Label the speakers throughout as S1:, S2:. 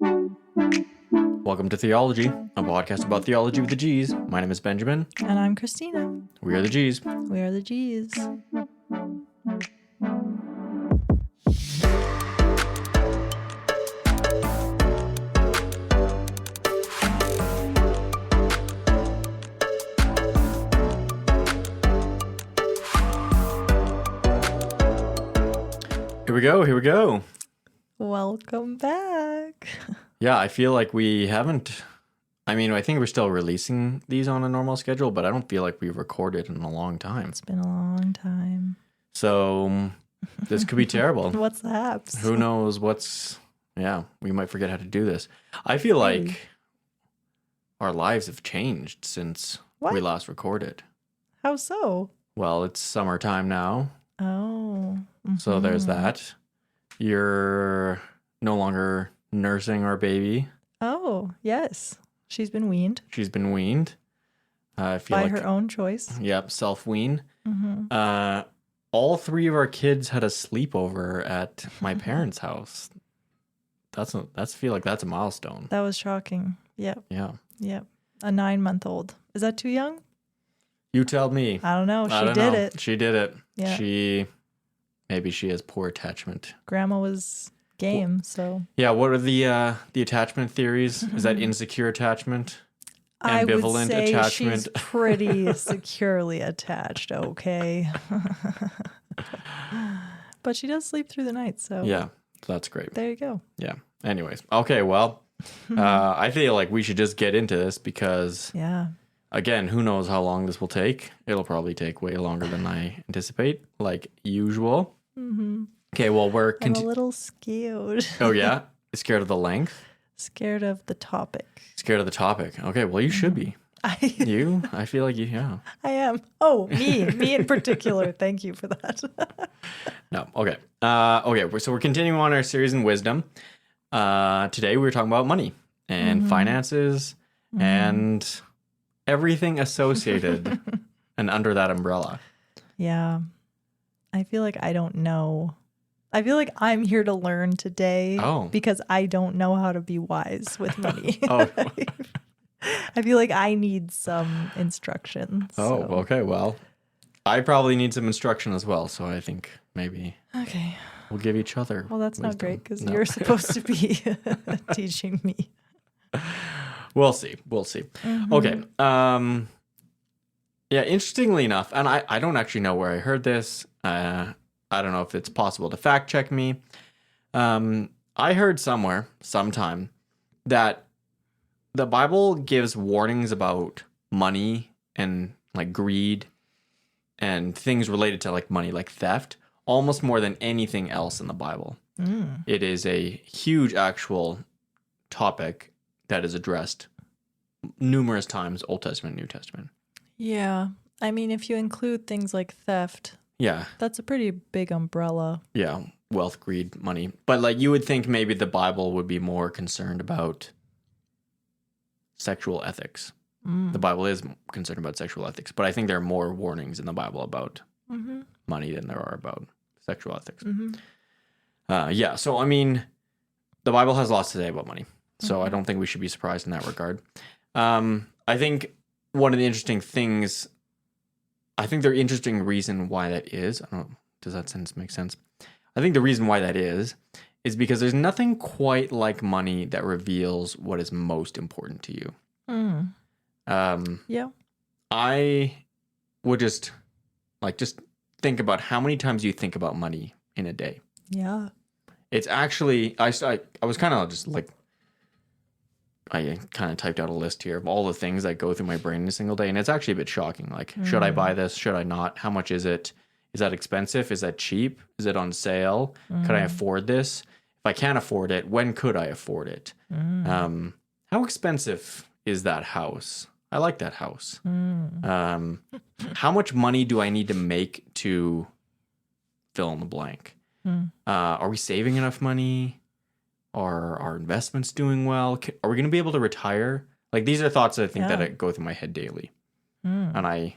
S1: Welcome to Theology, a podcast about theology with the G's. My name is Benjamin.
S2: And I'm Christina.
S1: We are the G's.
S2: We are the G's.
S1: Here we go.
S2: Welcome back.
S1: Yeah, I feel like we haven't... I think we're still releasing these on a normal schedule, but I don't feel like we've recorded in a long time.
S2: It's been a long time.
S1: So, this could be terrible.
S2: What's the haps?
S1: Who knows what's... Yeah, we might forget how to do this. I feel like our lives have changed since we last recorded.
S2: How so?
S1: Well, it's summertime now.
S2: Oh. Mm-hmm.
S1: So there's that. You're no longer nursing our baby.
S2: Oh, yes. She's been weaned.
S1: She's been weaned. I feel
S2: by
S1: like
S2: her own choice.
S1: Yep, self-wean.
S2: Mm-hmm.
S1: All three of our kids had a sleepover at my parents' house. I feel like that's a milestone.
S2: That was shocking. Yep.
S1: Yeah.
S2: Yep. A 9-month-old. Is that too young?
S1: You tell me.
S2: I don't know.
S1: She did it.
S2: Yeah.
S1: Maybe she has poor attachment.
S2: Grandma was game, so.
S1: Yeah, what are the attachment theories? Is that insecure attachment? Ambivalent
S2: I would say
S1: attachment?
S2: She's pretty securely attached, okay? But she does sleep through the night, so.
S1: Yeah, that's great.
S2: There you go.
S1: Yeah. Anyways. Okay, well, I feel like we should just get into this because, again, who knows how long this will take. It'll probably take way longer than I anticipate, like usual. Mm-hmm. Okay, well,
S2: I'm a little scared.
S1: Oh, yeah? Scared of the length?
S2: Scared of the topic.
S1: Scared of the topic. Okay, well, you should be. I feel like you, yeah.
S2: I am. Oh, me in particular. Thank you for that.
S1: No, okay. So we're continuing on our series in wisdom. Today we were talking about money and finances and everything associated and under that umbrella.
S2: Yeah. I feel like I don't know. I feel like I'm here to learn today because I don't know how to be wise with money. I feel like I need some instruction.
S1: Oh, okay. Well, I probably need some instruction as well. So I think maybe we'll give each other.
S2: Well, that's wisdom. Not great because you're supposed to be teaching me.
S1: We'll see. Mm-hmm. Okay. Yeah, interestingly enough, and I don't actually know where I heard this. I don't know if it's possible to fact check me. I heard sometime, that the Bible gives warnings about money and like greed and things related to like money, like theft, almost more than anything else in the Bible. It is a huge actual topic that is addressed numerous times, Old Testament, New Testament.
S2: Yeah. I mean, if you include things like theft, that's a pretty big umbrella.
S1: Yeah. Wealth, greed, money. But like you would think maybe the Bible would be more concerned about sexual ethics. The Bible is concerned about sexual ethics, but I think there are more warnings in the Bible about money than there are about sexual ethics. So I mean, the Bible has lots to say about money, so I don't think we should be surprised in that regard. I think one of the interesting things, I think the interesting reason why that is, I don't know, does that sentence make sense? I think the reason why that is because there's nothing quite like money that reveals what is most important to you. I would just think about how many times you think about money in a day.
S2: Yeah.
S1: It's actually, I was kind of just like, I kind of typed out a list here of all the things that go through my brain in a single day. And it's actually a bit shocking. Like, should I buy this? Should I not? How much is it? Is that expensive? Is that cheap? Is it on sale? Could I afford this? If I can't afford it, when could I afford it? How expensive is that house? I like that house. How much money do I need to make to fill in the blank? Are we saving enough money? Are our investments doing well? Are we going to be able to retire? Like, these are thoughts that I think that go through my head daily. And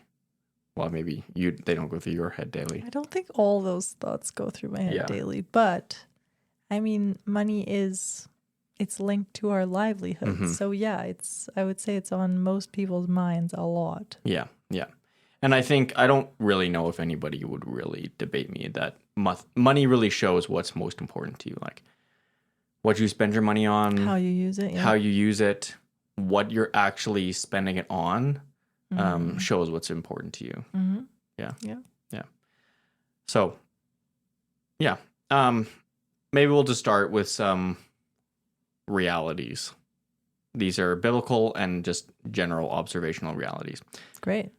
S1: maybe they don't go through your head daily.
S2: I don't think all those thoughts go through my head daily, but I mean, money is it's linked to our livelihood.
S1: Mm-hmm.
S2: So yeah, I would say it's on most people's minds a lot.
S1: Yeah. Yeah. And I think I don't really know if anybody would really debate me that money really shows what's most important to you. Like what you spend your money on,
S2: How you use it. Yeah.
S1: how you use it, what you're actually spending it on, shows what's important to you.
S2: Mm-hmm.
S1: Yeah.
S2: Yeah.
S1: Yeah. So, yeah. Maybe we'll just start with some realities. These are biblical and just general observational realities.
S2: Great.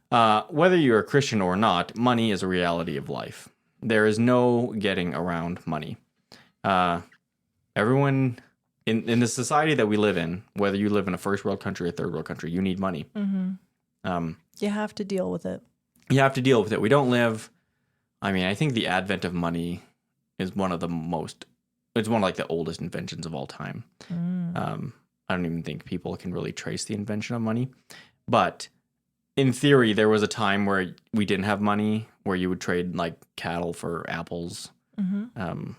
S1: Whether you're a Christian or not, money is a reality of life. There is no getting around money. Everyone in the society that we live in, whether you live in a first world country or third world country, you need money.
S2: Mm-hmm. You have to deal with it.
S1: You have to deal with it. We don't live. I mean, I think the advent of money is one of the most. It's one of like the oldest inventions of all time. I don't even think people can really trace the invention of money, but in theory, there was a time where we didn't have money, where you would trade like cattle for apples. Mm-hmm.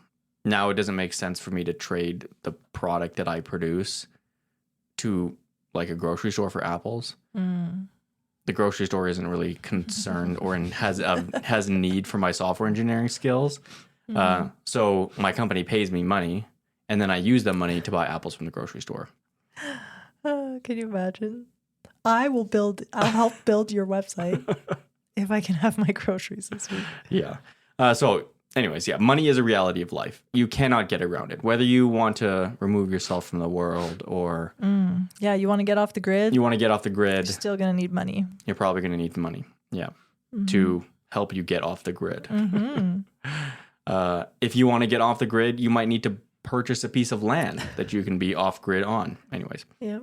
S1: Now it doesn't make sense for me to trade the product that I produce to like a grocery store for apples. The grocery store isn't really concerned or has need for my software engineering skills. So my company pays me money, and then I use that money to buy apples from the grocery store.
S2: Can you imagine? I'll help build your website if I can have my groceries this week.
S1: Yeah. So anyways, yeah, money is a reality of life. You cannot get around it. Whether you want to remove yourself from the world or...
S2: Yeah, you want to get off the grid?
S1: You want to get off the grid.
S2: You're still going to need money.
S1: You're probably going to need money. Yeah. To help you get off the grid. If you want to get off the grid, you might need to purchase a piece of land that you can be off grid on. Anyways.
S2: Yeah.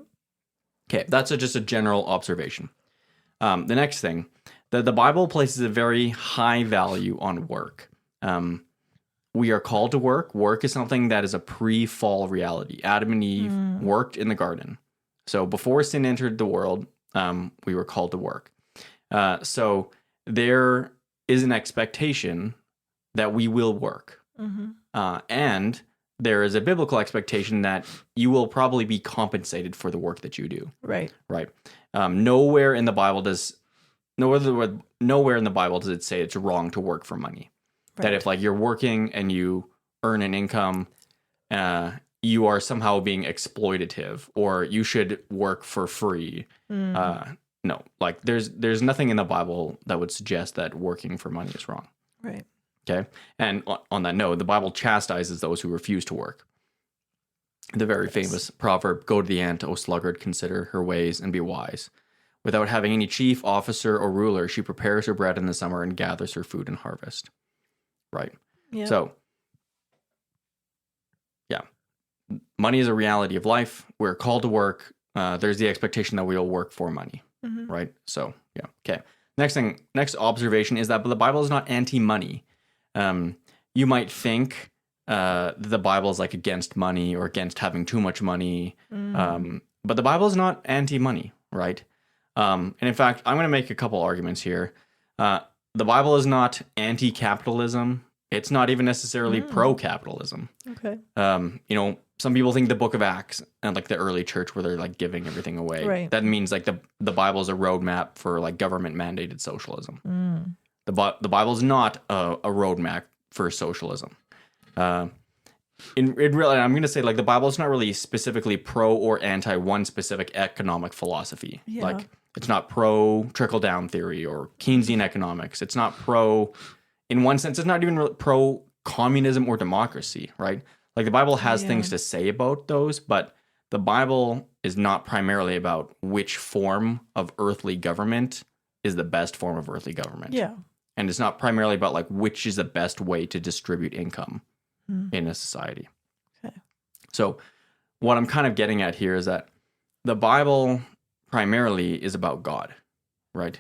S1: Okay, that's just a general observation. The next thing, the Bible places a very high value on work. We are called to work. Work is something that is a pre-fall reality. Adam and Eve worked in the garden. So before sin entered the world, we were called to work. So there is an expectation that we will work. And there is a biblical expectation that you will probably be compensated for the work that you do.
S2: Right.
S1: Right. Nowhere in the Bible does it say it's wrong to work for money. Right. That if like you're working and you earn an income, you are somehow being exploitative or you should work for free. No, like there's nothing in the Bible that would suggest that working for money is wrong.
S2: Right.
S1: Okay. And on that note, the Bible chastises those who refuse to work. The very famous proverb, "Go to the ant, O sluggard, consider her ways and be wise. Without having any chief, officer, or ruler, she prepares her bread in the summer and gathers her food in harvest." Right. Yeah. So, yeah, money is a reality of life. We're called to work. There's the expectation that we'll work for money. Right. So, yeah. Okay. Next observation is that the Bible is not anti-money. You might think the Bible is like against money or against having too much money. But the Bible is not anti-money, right? And in fact, I'm going to make a couple arguments here. The Bible is not anti-capitalism. It's not even necessarily pro-capitalism. Okay. Some people think the Book of Acts and like the early church where they're like giving everything away. Right. That means like the Bible is a roadmap for like government mandated socialism. The Bible is not a roadmap for socialism. Really, I'm going to say like the Bible is not really specifically pro or anti one specific economic philosophy. Yeah. Like it's not pro trickle down theory or Keynesian economics. It's not pro, in one sense, it's not even really pro communism or democracy, right? Like the Bible has things to say about those, but the Bible is not primarily about which form of earthly government is the best form of earthly government. Yeah. And it's not primarily about like which is the best way to distribute income in a society. Okay. So what I'm kind of getting at here is that the Bible primarily is about God, right?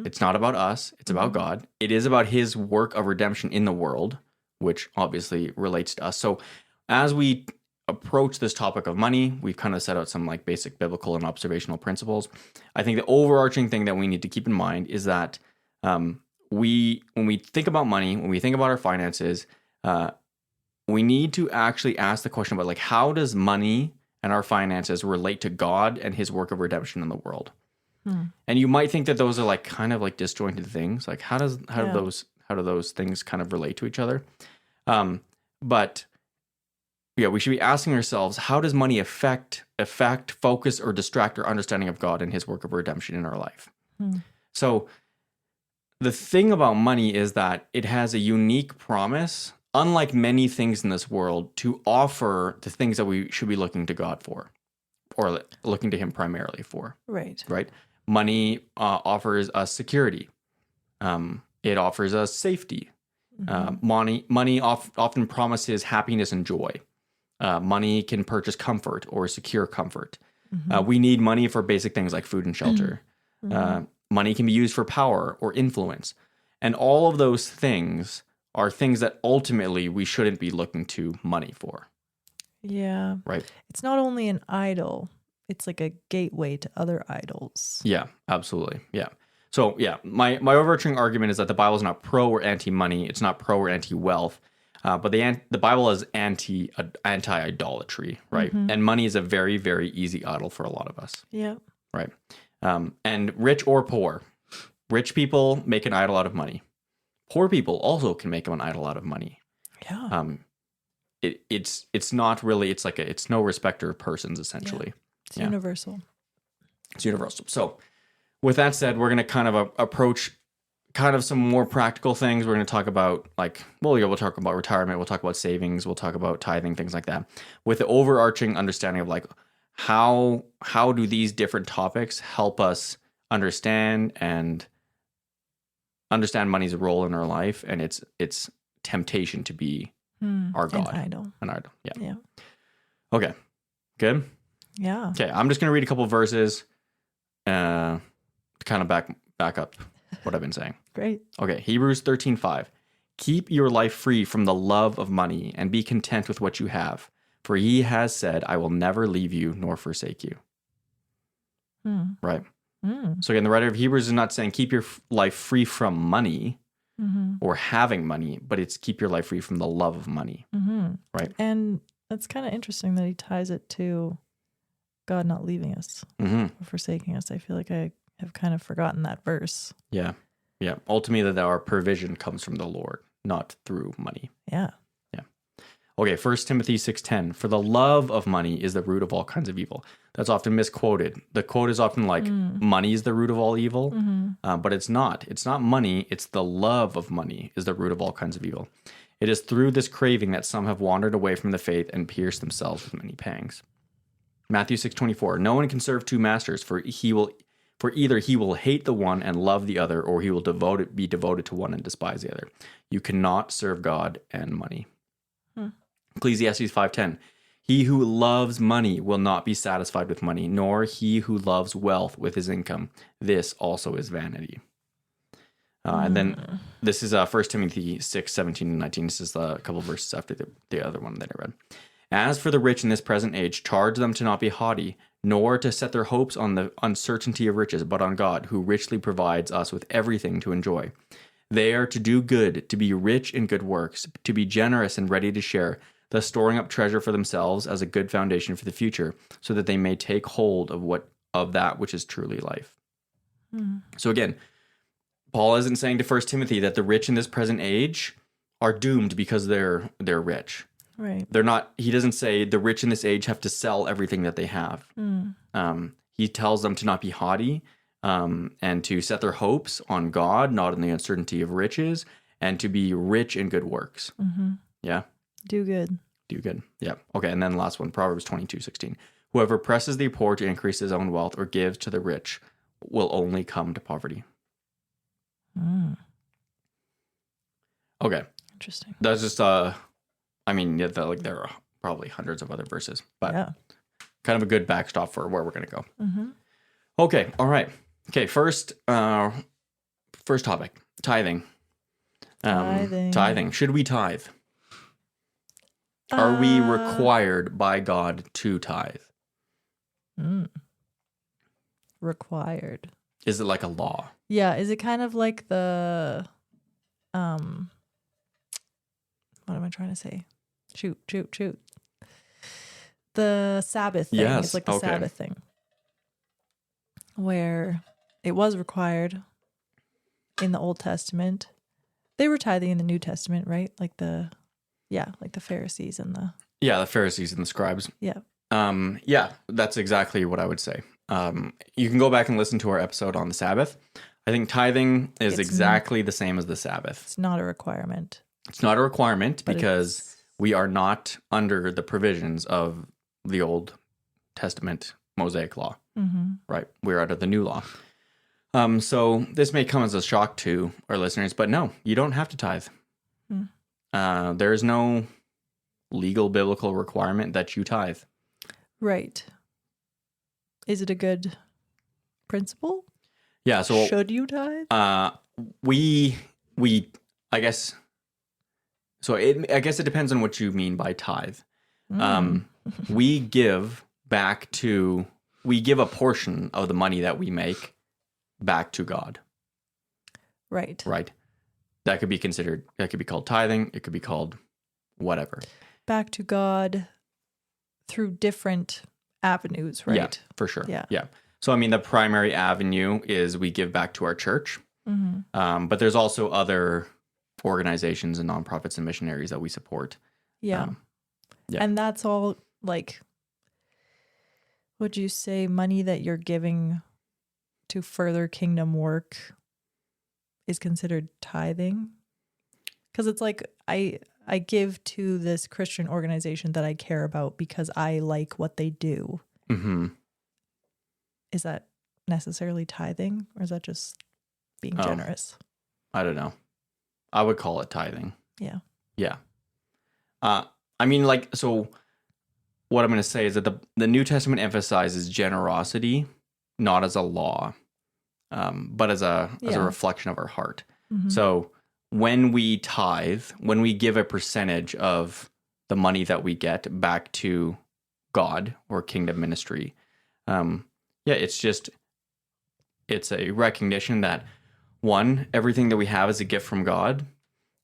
S1: It's not about us. It's about God. It is about his work of redemption in the world, which obviously relates to us. So as we approach this topic of money, we've kind of set out some like basic biblical and observational principles. I think the overarching thing that we need to keep in mind is that when we think about money, when we think about our finances, we need to actually ask the question about like how does money and our finances relate to God and his work of redemption in the world. And you might think that those are like kind of like disjointed things. Like how do those things kind of relate to each other? But yeah, we should be asking ourselves, how does money affect, focus, or distract our understanding of God and his work of redemption in our life? So the thing about money is that it has a unique promise, unlike many things in this world, to offer the things that we should be looking to God for, or looking to him primarily for.
S2: Right.
S1: Money offers us security. It offers us safety. Money often promises happiness and joy. Money can purchase comfort or secure comfort. We need money for basic things like food and shelter. Money can be used for power or influence. And all of those things are things that ultimately we shouldn't be looking to money for.
S2: Yeah.
S1: Right.
S2: It's not only an idol, it's like a gateway to other idols.
S1: Yeah, absolutely. Yeah. So yeah, my overarching argument is that the Bible is not pro or anti-money. It's not pro or anti-wealth. But the Bible is anti-idolatry, right? And money is a very, very easy idol for a lot of us.
S2: Yeah.
S1: Right. And rich or poor, rich people make an idol out of money. Poor people also can make an idol out of money.
S2: Yeah.
S1: It's not really, it's no respecter of persons, essentially.
S2: It's universal.
S1: It's universal. So with that said, we're going to kind of approach kind of some more practical things. We're going to talk about we'll talk about retirement. We'll talk about savings. We'll talk about tithing, things like that, with the overarching understanding of like, how do these different topics help us understand money's role in our life and its temptation to be our God. An idol. Yeah. Okay. Good?
S2: Yeah.
S1: Okay, I'm just going to read a couple of verses to kind of back up what I've been saying.
S2: Great.
S1: Okay, Hebrews 13:5. Keep your life free from the love of money and be content with what you have. For he has said, I will never leave you nor forsake you. Right? So again, the writer of Hebrews is not saying keep your life free from money or having money, but it's keep your life free from the love of money. Right?
S2: And that's kind of interesting that he ties it to God not leaving us or forsaking us. I feel like I have kind of forgotten that verse. Yeah.
S1: Yeah. Ultimately, that our provision comes from the Lord, not through money.
S2: Yeah.
S1: Okay, 1 Timothy 6:10, for the love of money is the root of all kinds of evil. That's often misquoted. The quote is often like, money is the root of all evil, but it's not. It's not money, it's the love of money is the root of all kinds of evil. It is through this craving that some have wandered away from the faith and pierced themselves with many pangs. Matthew 6:24, no one can serve two masters, for either he will hate the one and love the other, or he will be devoted to one and despise the other. You cannot serve God and money. Ecclesiastes 5:10, he who loves money will not be satisfied with money, nor he who loves wealth with his income. This also is vanity. And then this is 1 Timothy 6:17-19. This is a couple verses after the other one that I read. As for the rich in this present age, charge them to not be haughty, nor to set their hopes on the uncertainty of riches, but on God, who richly provides us with everything to enjoy. They are to do good, to be rich in good works, to be generous and ready to share, thus storing up treasure for themselves as a good foundation for the future, so that they may take hold of that which is truly life. So again, Paul isn't saying to 1 Timothy that the rich in this present age are doomed because they're rich.
S2: Right.
S1: They're not. He doesn't say the rich in this age have to sell everything that they have. He tells them to not be haughty, and to set their hopes on God, not on the uncertainty of riches, and to be rich in good works. Yeah.
S2: Do good.
S1: Yeah. Okay. And then the last one, Proverbs 22:16. Whoever presses the poor to increase his own wealth or gives to the rich will only come to poverty. Okay.
S2: Interesting.
S1: That's just there are probably hundreds of other verses, but kind of a good backstop for where we're going to go. Okay. All right. Okay. First topic, tithing. Tithing. Should we tithe? Are we required by God to tithe?
S2: Required.
S1: Is it like a law?
S2: Yeah. Is it kind of like the, what am I trying to say? Shoot. The Sabbath thing.
S1: Yes.
S2: It's like the Sabbath thing. Where it was required in the Old Testament. They were tithing in the New Testament, right? Like the Pharisees and the...
S1: Yeah, the Pharisees and the scribes.
S2: Yeah.
S1: Yeah, that's exactly what I would say. You can go back and listen to our episode on the Sabbath. I think tithing is exactly the same as the Sabbath.
S2: It's not a requirement.
S1: It's not a requirement because we are not under the provisions of the Old Testament Mosaic law, right? We're under the new law. So this may come as a shock to our listeners, but no, you don't have to tithe. There is no legal biblical requirement that you tithe.
S2: Right. Is it a good principle?
S1: Yeah. So
S2: should you tithe?
S1: We I guess. So I guess it depends on what you mean by tithe. We give a portion of the money that we make back to God.
S2: Right.
S1: Right. That could be called tithing. It could be called whatever.
S2: Back to God through different avenues, right?
S1: Yeah, for sure. Yeah. So, I mean, the primary avenue is we give back to our church. But there's also other organizations and nonprofits and missionaries that we support.
S2: Yeah. And that's all, like, would you say money that you're giving to further kingdom work is considered tithing? Because it's like I give to this Christian organization that I care about because I like what they do. Is that necessarily tithing, or is that just being generous?
S1: I don't know. I would call it tithing.
S2: Yeah.
S1: Yeah. I mean, like, so what I'm going to say is that the New Testament emphasizes generosity, not as a law, but as a reflection of our heart. So when we tithe, when we give a percentage of the money that we get back to God or kingdom ministry, it's a recognition that, one, everything that we have is a gift from God,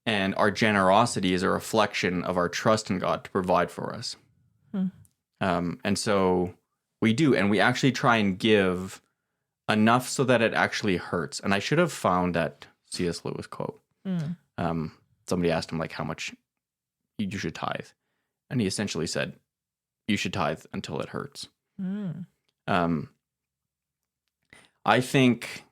S1: and our generosity is a reflection of our trust in God to provide for us. And so we do, and we actually try and give enough so that it actually hurts. And I should have found that C.S. Lewis quote. Somebody asked him, like, how much you should tithe. And he essentially said, you should tithe until it hurts. I think,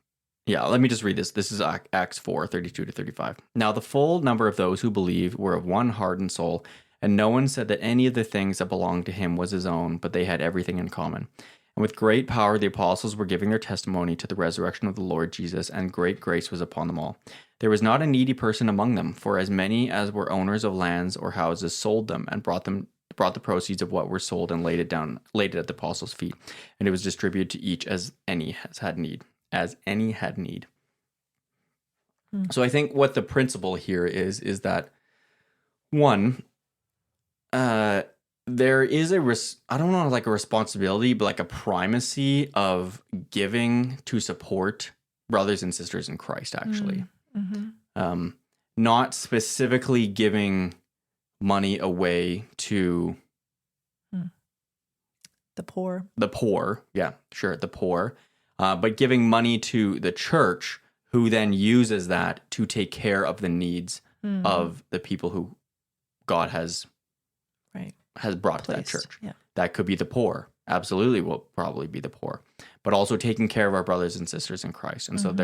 S1: let me just read this. This is Acts 4:32-35. Now the full number of those who believed were of one heart and soul, and no one said that any of the things that belonged to him was his own, but they had everything in common. And with great power the apostles were giving their testimony to the resurrection of the Lord Jesus, and great grace was upon them all. There was not a needy person among them, for as many as were owners of lands or houses sold them and brought the proceeds of what were sold and laid it at the apostles' feet, and it was distributed to each as any had need. So I think what the principle here is that, one, there is a responsibility, but like a primacy of giving to support brothers and sisters in Christ, actually. Not specifically giving money away to
S2: the poor.
S1: The poor. But giving money to the church, who then uses that to take care of the needs of the people who God has brought to that church. Yeah. That could be the poor. Absolutely will probably be the poor. But also taking care of our brothers and sisters in Christ. And so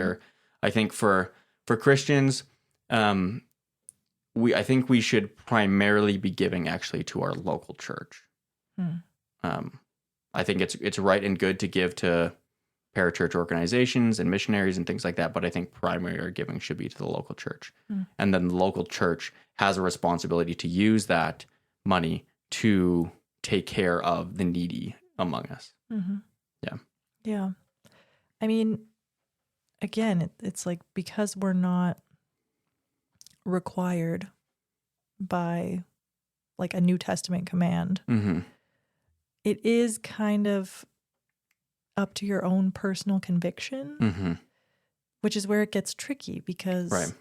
S1: I think for Christians, I think we should primarily be giving actually to our local church. I think it's right and good to give to parachurch organizations and missionaries and things like that, but I think primary giving should be to the local church. And then the local church has a responsibility to use that money to take care of the needy among us. Yeah.
S2: I mean, again, it's like, because we're not required by like a New Testament command, it is kind of up to your own personal conviction, which is where it gets tricky, because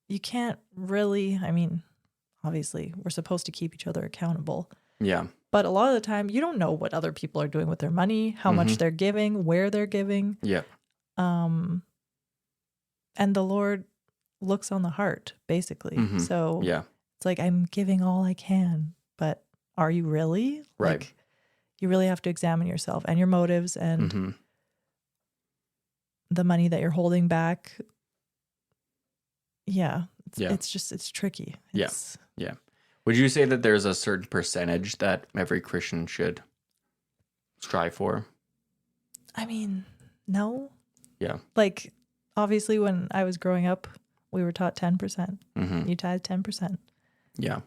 S2: you can't really, I mean, obviously we're supposed to keep each other accountable.
S1: Yeah.
S2: But a lot of the time, you don't know what other people are doing with their money, how much they're giving, where they're giving.
S1: Yeah.
S2: And the Lord looks on the heart, basically. So it's like, I'm giving all I can, but are you really?
S1: Right.
S2: Like, you really have to examine yourself and your motives and the money that you're holding back. Yeah. It's tricky.
S1: Yeah. Would you say that there's a certain percentage that every Christian should strive for?
S2: I mean, no.
S1: Yeah.
S2: Like, obviously, when I was growing up, we were taught 10%. You tithe 10%.
S1: Yeah.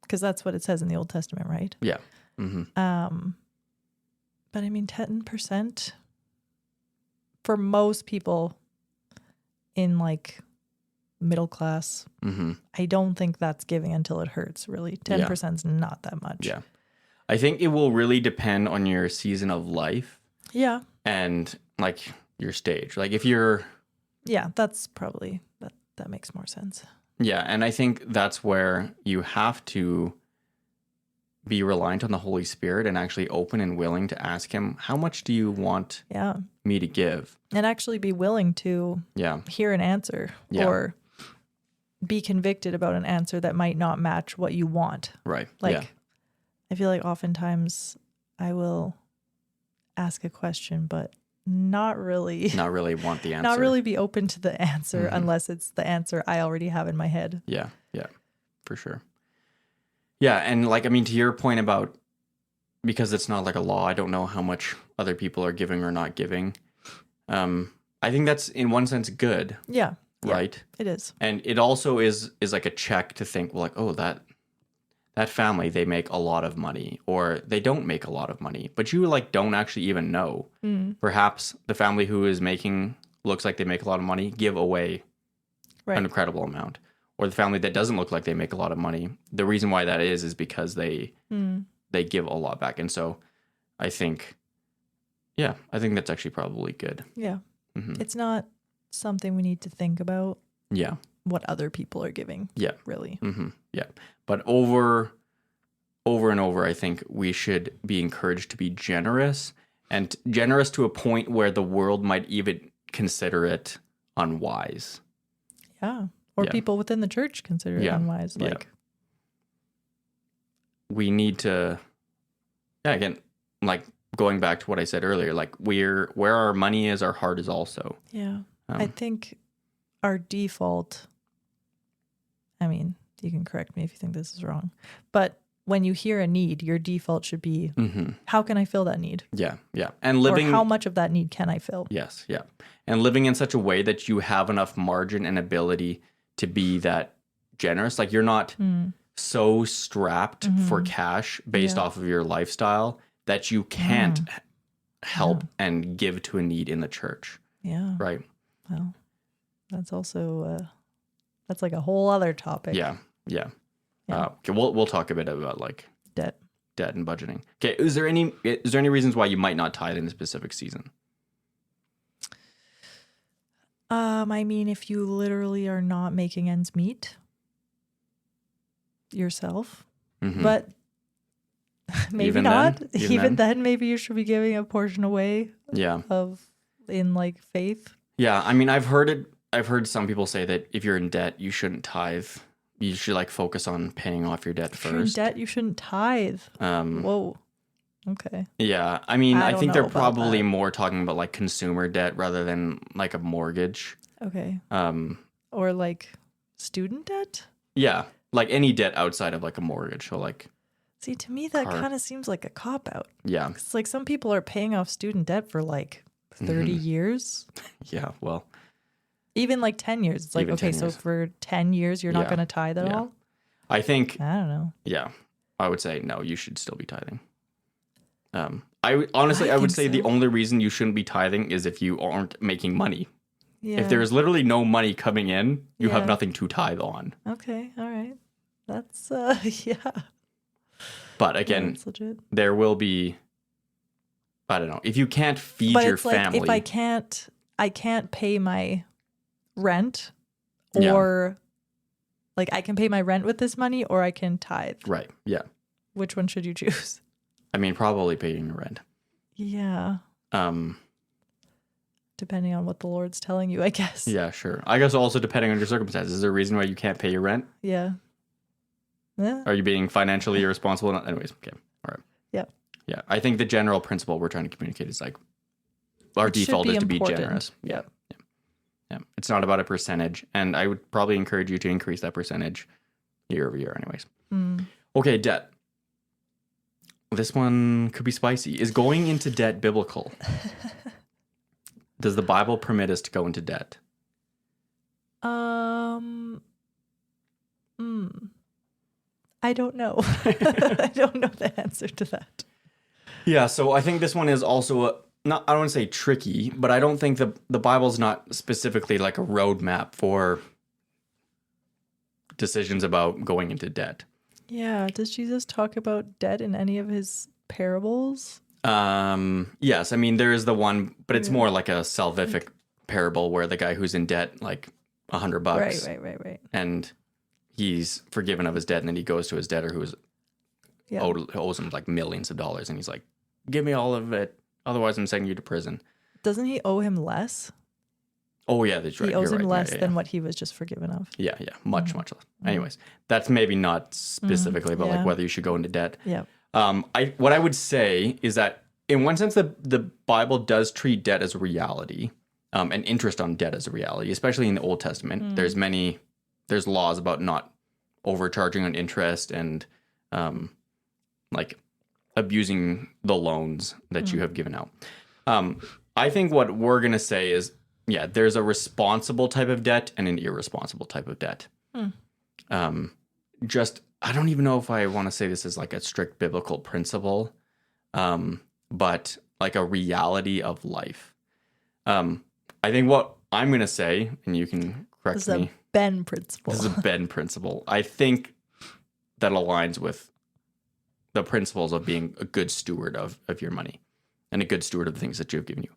S2: Because that's what it says in the Old Testament, right?
S1: Yeah.
S2: But I mean, 10% for most people in like middle class, I don't think that's giving until it hurts, really. 10% is not that much.
S1: Yeah. I think it will really depend on your season of life.
S2: Yeah.
S1: And like your stage. Like if you're...
S2: Yeah, that's probably, that makes more sense.
S1: Yeah, and I think that's where you have to be reliant on the Holy Spirit and actually open and willing to ask him, how much do you want me to give? And
S2: actually be willing to hear an answer or be convicted about an answer that might not match what you want.
S1: Right.
S2: Like, I feel like oftentimes I will ask a question, but not really
S1: want the answer.
S2: Not really be open to the answer unless it's the answer I already have in my head.
S1: Yeah, for sure. Yeah, and like, I mean, to your point about, because it's not like a law, I don't know how much other people are giving or not giving. I think that's in one sense good.
S2: Yeah.
S1: Right?
S2: It is.
S1: And it also is like a check to think, well, like, oh, that family, they make a lot of money or they don't make a lot of money, but you like don't actually even know. Perhaps the family who is looks like they make a lot of money, give away an incredible amount. Or the family that doesn't look like they make a lot of money. The reason why that is because they give a lot back. And so I think that's actually probably good.
S2: Yeah. It's not something we need to think about.
S1: Yeah.
S2: What other people are giving.
S1: Yeah.
S2: Really.
S1: Yeah. But over and over, I think we should be encouraged to be generous, and generous to a point where the world might even consider it unwise.
S2: Yeah. Or people within the church consider it unwise. Like,
S1: we need to, again, like going back to what I said earlier, like where our money is, our heart is also.
S2: Yeah. I think our default, I mean, you can correct me if you think this is wrong, but when you hear a need, your default should be, how can I fill that need?
S1: Yeah, yeah. And living...
S2: Or how much of that need can I fill?
S1: Yes, yeah. And living in such a way that you have enough margin and ability to be that generous. Like you're not so strapped for cash based off of your lifestyle that you can't help and give to a need in the church.
S2: Yeah.
S1: Right?
S2: Well, that's also, that's like a whole other topic.
S1: Yeah, yeah. Okay, we'll talk a bit about like
S2: debt
S1: and budgeting. Okay, is there any reasons why you might not tithe in a specific season?
S2: I mean, if you literally are not making ends meet yourself, but maybe even not. Even then, maybe you should be giving a portion away.
S1: Yeah.
S2: In like faith.
S1: Yeah, I mean, I've heard some people say that if you're in debt, you shouldn't tithe. You should like focus on paying off your debt first.
S2: If you're in debt, you shouldn't tithe. Whoa. Okay.
S1: Yeah. I mean, I think they're probably more talking about like consumer debt rather than like a mortgage.
S2: Okay. Or like student debt?
S1: Yeah. Like any debt outside of like a mortgage. So like.
S2: See, to me, that kind of seems like a cop out.
S1: Yeah.
S2: It's like some people are paying off student debt for like 30 years.
S1: Yeah. Well.
S2: Even like 10 years. It's like, okay, so for 10 years, you're not going to tithe at all?
S1: I think.
S2: I don't know.
S1: Yeah. I would say, no, you should still be tithing. I would say the only reason you shouldn't be tithing is if you aren't making money. Yeah. If there is literally no money coming in, you have nothing to tithe on.
S2: Okay. All right. That's, yeah.
S1: But again, there will be, I don't know, if you can't feed your family.
S2: If I can't pay my rent or like I can pay my rent with this money or I can tithe.
S1: Right. Yeah.
S2: Which one should you choose?
S1: I mean, probably paying your rent.
S2: Yeah. Depending on what the Lord's telling you, I guess.
S1: Yeah, sure. I guess also depending on your circumstances. Is there a reason why you can't pay your rent?
S2: Yeah.
S1: Are you being financially irresponsible? Anyways, okay. All right.
S2: Yeah.
S1: Yeah. I think the general principle we're trying to communicate is like our default is to be generous. Yeah. Yeah. It's not about a percentage. And I would probably encourage you to increase that percentage year over year anyways. Okay, debt. This one could be spicy. Is going into debt biblical? Does the Bible permit us to go into debt?
S2: I don't know. I don't know the answer to that.
S1: Yeah, so I think this one is also I don't want to say tricky, but I don't think the Bible's not specifically like a roadmap for decisions about going into debt.
S2: Yeah. Does Jesus talk about debt in any of his parables?
S1: Yes. I mean, there is the one, but it's more like a salvific parable where the guy who's in debt, like $100.
S2: Right.
S1: And he's forgiven of his debt. And then he goes to his debtor who owes him like millions of dollars. And he's like, give me all of it. Otherwise I'm sending you to prison.
S2: Doesn't he owe him less?
S1: Oh yeah, that's right.
S2: He owes him less than what he was just forgiven of.
S1: Yeah. Much less. Anyways, that's maybe not specifically about like whether you should go into debt.
S2: Yeah.
S1: What I would say is that in one sense, the Bible does treat debt as a reality, and interest on debt as a reality, especially in the Old Testament. There's laws about not overcharging on interest and like abusing the loans that you have given out. I think what we're going to say is, there's a responsible type of debt and an irresponsible type of debt. I don't even know if I want to say this is like a strict biblical principle, but like a reality of life. I think what I'm going to say, and you can correct me.
S2: This is a Ben principle.
S1: This is a Ben principle. I think that aligns with the principles of being a good steward of your money and a good steward of the things that you've given you.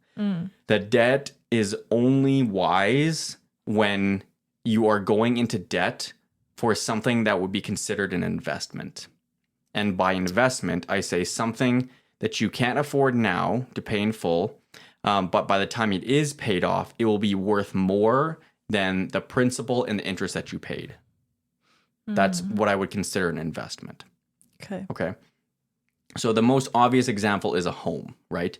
S1: That debt is only wise when you are going into debt for something that would be considered an investment. And by investment, I say something that you can't afford now to pay in full, but by the time it is paid off, it will be worth more than the principal and the interest that you paid. That's what I would consider an investment. Okay. So the most obvious example is a home, right?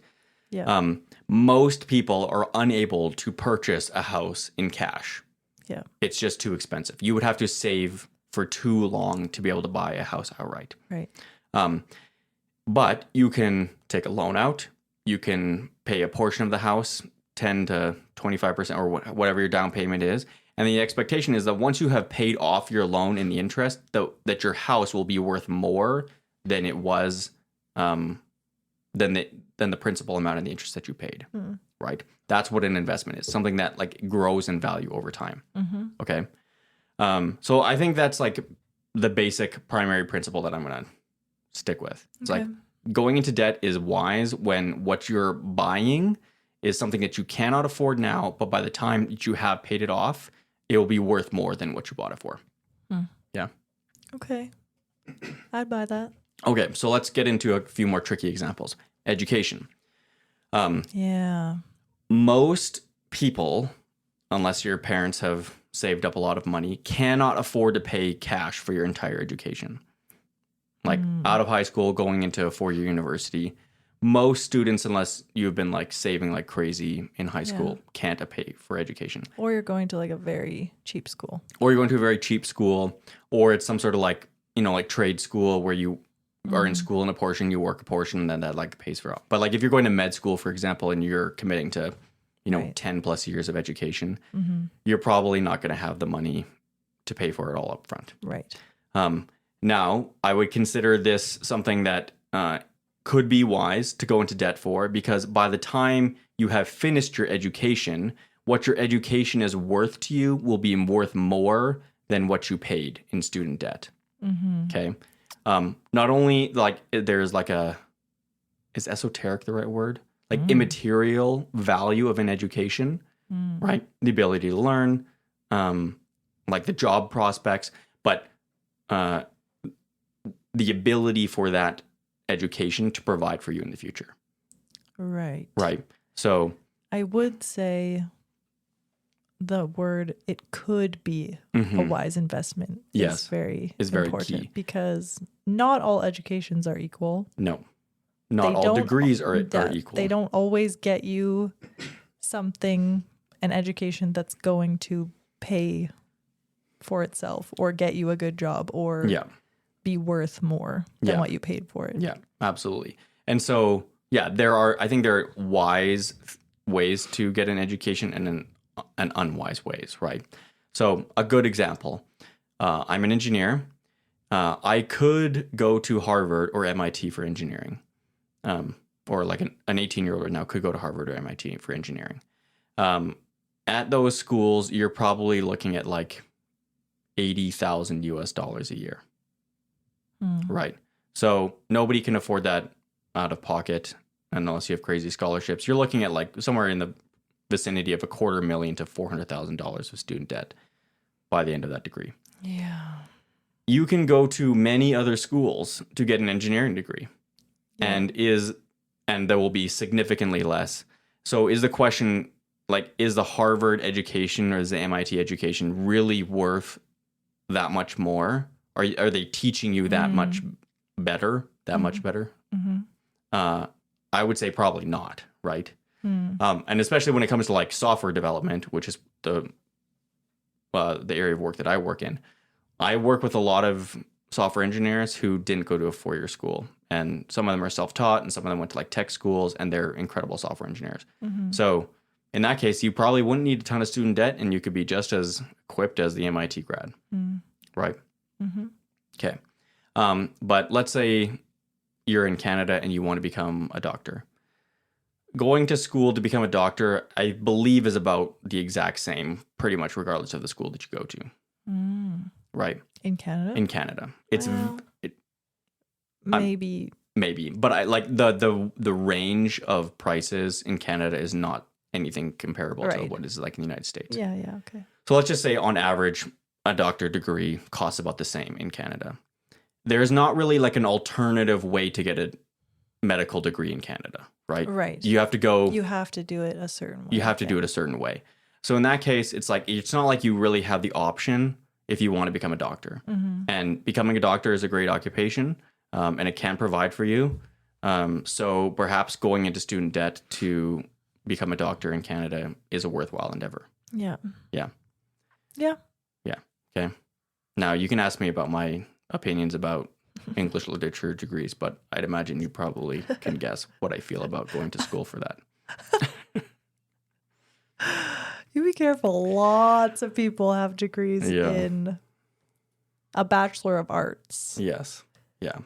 S2: Yeah.
S1: Most people are unable to purchase a house in cash.
S2: Yeah.
S1: It's just too expensive. You would have to save for too long to be able to buy a house outright.
S2: Right.
S1: But you can take a loan out. You can pay a portion of the house, 10 to 25% or whatever your down payment is. And the expectation is that once you have paid off your loan and the interest, that your house will be worth more than it was, than the principal amount and the interest that you paid. Right? That's what an investment is. Something that like grows in value over time. Okay. So I think that's like the basic primary principle that I'm going to stick with. It's like going into debt is wise when what you're buying is something that you cannot afford now, but by the time that you have paid it off, it will be worth more than what you bought it for. Yeah.
S2: Okay. I'd buy that.
S1: Okay. So let's get into a few more tricky examples. Education. Most people, unless your parents have saved up a lot of money, cannot afford to pay cash for your entire education. Like out of high school, going into a 4-year university, most students, unless you've been like saving like crazy in high school, can't pay for education.
S2: Or you're going to like a very cheap school.
S1: Or you're going to a very cheap school, or it's some sort of like, like trade school where you are in school in a portion, you work a portion, and then that like pays for all. But like if you're going to med school, for example, and you're committing to, 10 plus years of education, you're probably not going to have the money to pay for it all up front.
S2: Right.
S1: Now, I would consider this something that could be wise to go into debt for, because by the time you have finished your education, what your education is worth to you will be worth more than what you paid in student debt. Okay. Not only like there's like is esoteric the right word? Like immaterial value of an education, right? The ability to learn, like the job prospects, but the ability for that education to provide for you in the future.
S2: Right.
S1: Right. So
S2: I would say the word "it could be a wise investment" is very important
S1: key.
S2: because not all educations are equal.
S1: No, not all degrees are equal.
S2: They don't always get you something, an education that's going to pay for itself or get you a good job or be worth more than what you paid for it.
S1: Yeah, absolutely. And so, I think there are wise ways to get an education and an unwise ways, right? So a good example, I'm an engineer. I could go to Harvard or MIT for engineering, or like an 18-year-old right now could go to Harvard or MIT for engineering. At those schools, you're probably looking at like $80,000 a year, right? So nobody can afford that out of pocket unless you have crazy scholarships. You're looking at like somewhere in the vicinity of $250,000 to $400,000 of student debt by the end of that degree.
S2: Yeah.
S1: You can go to many other schools to get an engineering degree, and there will be significantly less. So is the question, like, is the Harvard education or is the MIT education really worth that much more? Are they teaching you that much better? Much better? I would say probably not, right? And especially when it comes to like software development, which is the area of work that I work in. I work with a lot of software engineers who didn't go to a 4-year school, and some of them are self-taught, and some of them went to like tech schools, and they're incredible software engineers. So in that case, you probably wouldn't need a ton of student debt, and you could be just as equipped as the MIT grad, right? Okay. But let's say you're in Canada and you want to become a doctor. Going to school to become a doctor, I believe, is about the exact same, pretty much regardless of the school that you go to. Right.
S2: In Canada?
S1: In Canada.
S2: Maybe.
S1: Maybe. But I like the range of prices in Canada is not anything comparable to what is like in the United States.
S2: Yeah, okay.
S1: So let's just say on average, a doctor degree costs about the same in Canada. There's not really like an alternative way to get a medical degree in Canada, right?
S2: Right.
S1: You have to
S2: do it a certain way.
S1: You have to do it a certain way. So in that case, it's not like you really have the option if you want to become a doctor. And becoming a doctor is a great occupation, and it can provide for you. So perhaps going into student debt to become a doctor in Canada is a worthwhile endeavor.
S2: Yeah.
S1: Yeah.
S2: Yeah.
S1: Yeah. Okay. Now you can ask me about my opinions about English literature degrees, but I'd imagine you probably can guess what I feel about going to school for that.
S2: You be careful. Lots of people have degrees in a Bachelor of Arts.
S1: Yes. Yeah.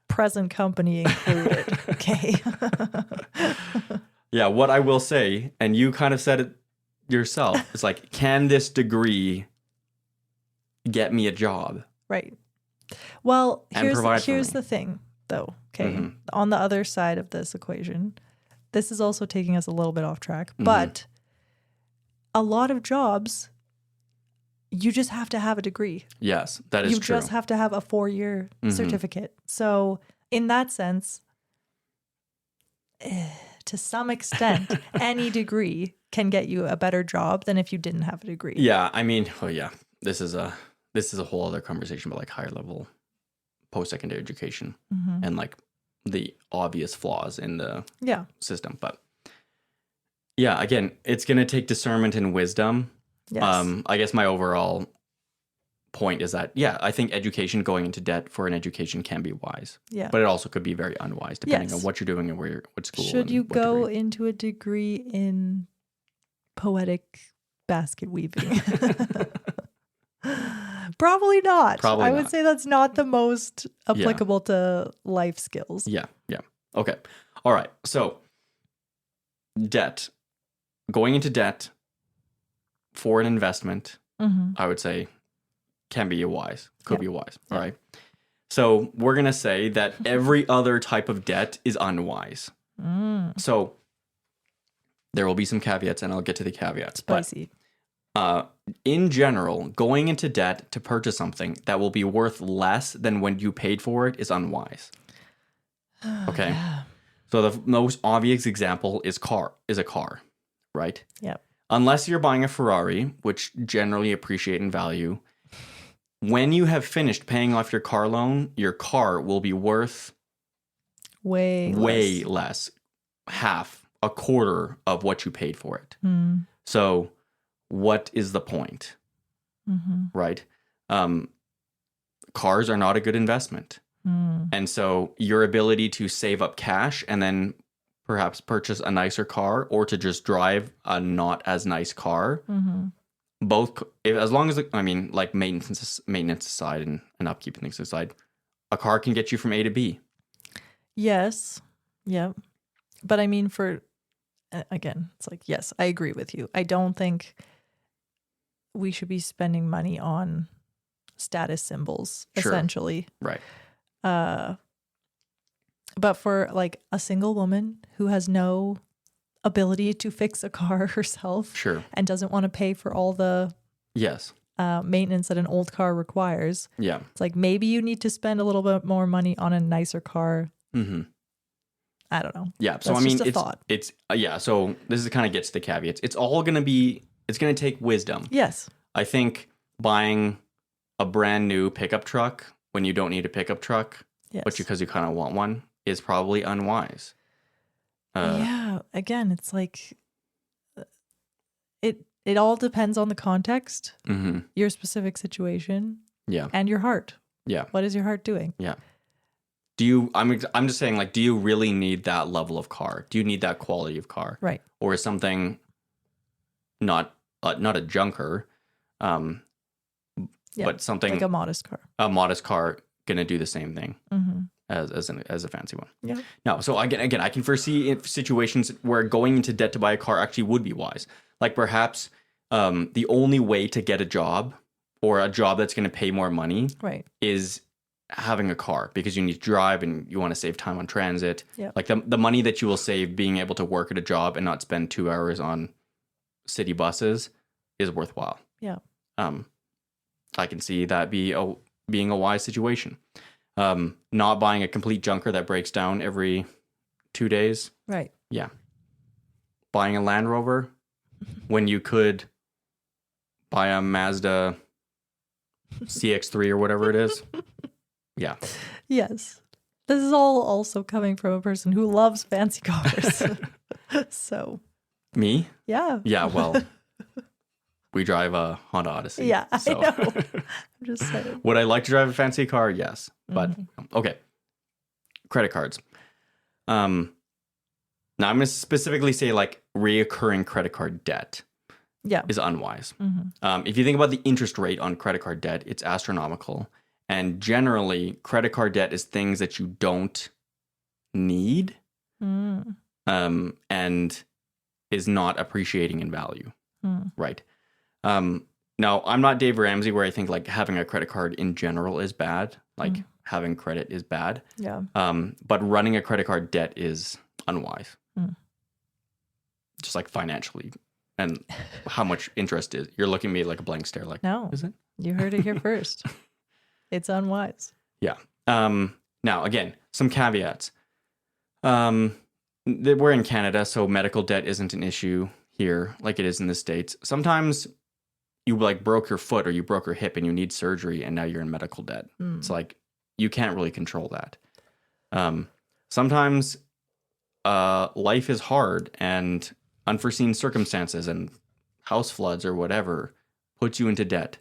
S2: Present company included. Okay.
S1: Yeah. What I will say, and you kind of said it yourself, it's like, can this degree get me a job?
S2: Right. Well, here's the thing, though. Okay. On the other side of this equation, this is also taking us a little bit off track, but a lot of jobs, you just have to have a degree.
S1: Yes, that is true.
S2: You just have to have a 4-year certificate. So in that sense, to some extent, any degree can get you a better job than if you didn't have a degree.
S1: Yeah, I mean, this is a whole other conversation about like higher level post-secondary education and like the obvious flaws in the system. But yeah, again, it's going to take discernment and wisdom. Yes. I guess my overall point is that, I think education, going into debt for an education can be wise. Yeah. But it also could be very unwise depending on what you're doing and what school.
S2: Should you go into a degree in poetic basket weaving? Probably not. I would say that's not the most applicable to life skills.
S1: Yeah. Okay. All right. So debt. Going into debt for an investment, I would say could be wise. All right. So we're going to say that every other type of debt is unwise. So there will be some caveats, and I'll get to the caveats.
S2: Spicy.
S1: in general, going into debt to purchase something that will be worth less than when you paid for it is unwise. Okay.
S2: Yeah.
S1: So the most obvious example is a car, right?
S2: Yep.
S1: Unless you're buying a Ferrari, which generally appreciate in value, when you have finished paying off your car loan, your car will be worth way less, half, a quarter of what you paid for it. So what is the point? Right? Cars are not a good investment. And so your ability to save up cash and then perhaps purchase a nicer car or to just drive a not as nice car, both, as long as, I mean, like maintenance aside and upkeep and things aside, a car can get you from A to B.
S2: Yes. Yep. But I mean, again, it's like, yes, I agree with you. I don't think we should be spending money on status symbols, essentially.
S1: Right.
S2: But for like a single woman who has no ability to fix a car herself and doesn't want to pay for all the maintenance that an old car requires. Yeah. It's like maybe you need to spend a little bit more money on a nicer car. I don't know.
S1: Yeah. So, I mean, it's so this is kind of gets to the caveats. It's going to take wisdom. Yes. I think buying a brand new pickup truck when you don't need a pickup truck, but because you kind of want one, is probably unwise.
S2: Yeah. Again, it's like it all depends on the context, your specific situation, and your heart. Yeah. What is your heart doing? Yeah.
S1: I'm just saying, like, do you really need that level of car? Do you need that quality of car? Right. Or is something not a junker, but something
S2: like a modest car?
S1: A modest car gonna do the same thing as a fancy one. Yeah. No. So again, I can foresee situations where going into debt to buy a car actually would be wise. Like perhaps the only way to get a job or a job that's going to pay more money is having a car, because you need to drive and you want to save time on transit. Yep. Like the money that you will save being able to work at a job and not spend 2 hours on city buses is worthwhile. Yeah. I can see that being a wise situation. Not buying a complete junker that breaks down every 2 days. Right. Yeah. Buying a Land Rover when you could buy a Mazda CX-3 or whatever it is. Yeah.
S2: Yes. This is all also coming from a person who loves fancy cars. So.
S1: Me?
S2: Yeah.
S1: Yeah, well, we drive a Honda Odyssey.
S2: Yeah, so. I know. I'm just saying.
S1: Would I like to drive a fancy car? Yes. But, okay. Credit cards. Now, I'm going to specifically say, like, reoccurring credit card debt is unwise. If you think about the interest rate on credit card debt, it's astronomical. And generally, credit card debt is things that you don't need and is not appreciating in value. Right. Now, I'm not Dave Ramsey, where I think like having a credit card in general is bad. Like having credit is bad. Yeah. But running a credit card debt is unwise. Just like financially. And how much interest is. You're looking at me like a blank stare. Like,
S2: no,
S1: is it?
S2: You heard it here first. It's unwise.
S1: Yeah. Now, again, some caveats. We're in Canada, so medical debt isn't an issue here like it is in the States. Sometimes you like broke your foot or you broke your hip and you need surgery and now you're in medical debt. It's like you can't really control that. Sometimes life is hard and unforeseen circumstances and house floods or whatever puts you into debt.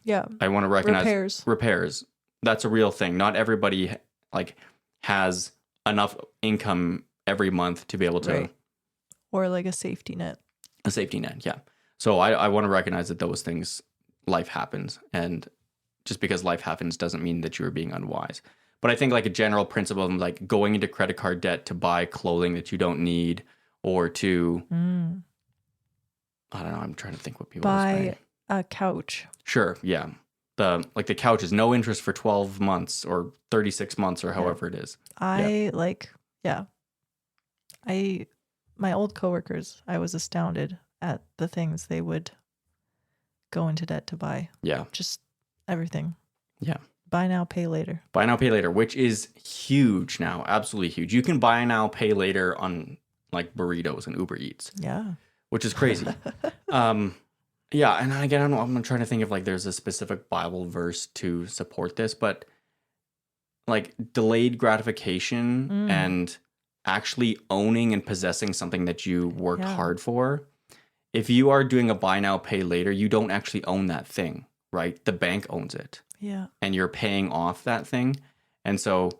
S1: Yeah. I want to recognize repairs. That's a real thing. Not everybody like has enough income every month to be able to.
S2: Or like a safety net.
S1: A safety net, yeah. So I want to recognize that those things, life happens. And just because life happens doesn't mean that you're being unwise. But I think like a general principle of like going into credit card debt to buy clothing that you don't need or to, I don't know, I'm trying to think what people
S2: buy a couch.
S1: Sure, yeah. The couch is no interest for 12 months or 36 months or however it is.
S2: My old coworkers, I was astounded at the things they would go into debt to buy.
S1: Yeah.
S2: Just everything.
S1: Yeah.
S2: Buy now, pay later.
S1: Buy now, pay later, which is huge now. Absolutely huge. You can buy now, pay later on like burritos and Uber Eats.
S2: Yeah.
S1: Which is crazy. Yeah. And again, I'm trying to think if like there's a specific Bible verse to support this, but like delayed gratification and actually owning and possessing something that you worked hard for. If you are doing a buy now, pay later, you don't actually own that thing, right? The bank owns it.
S2: Yeah.
S1: And you're paying off that thing. And so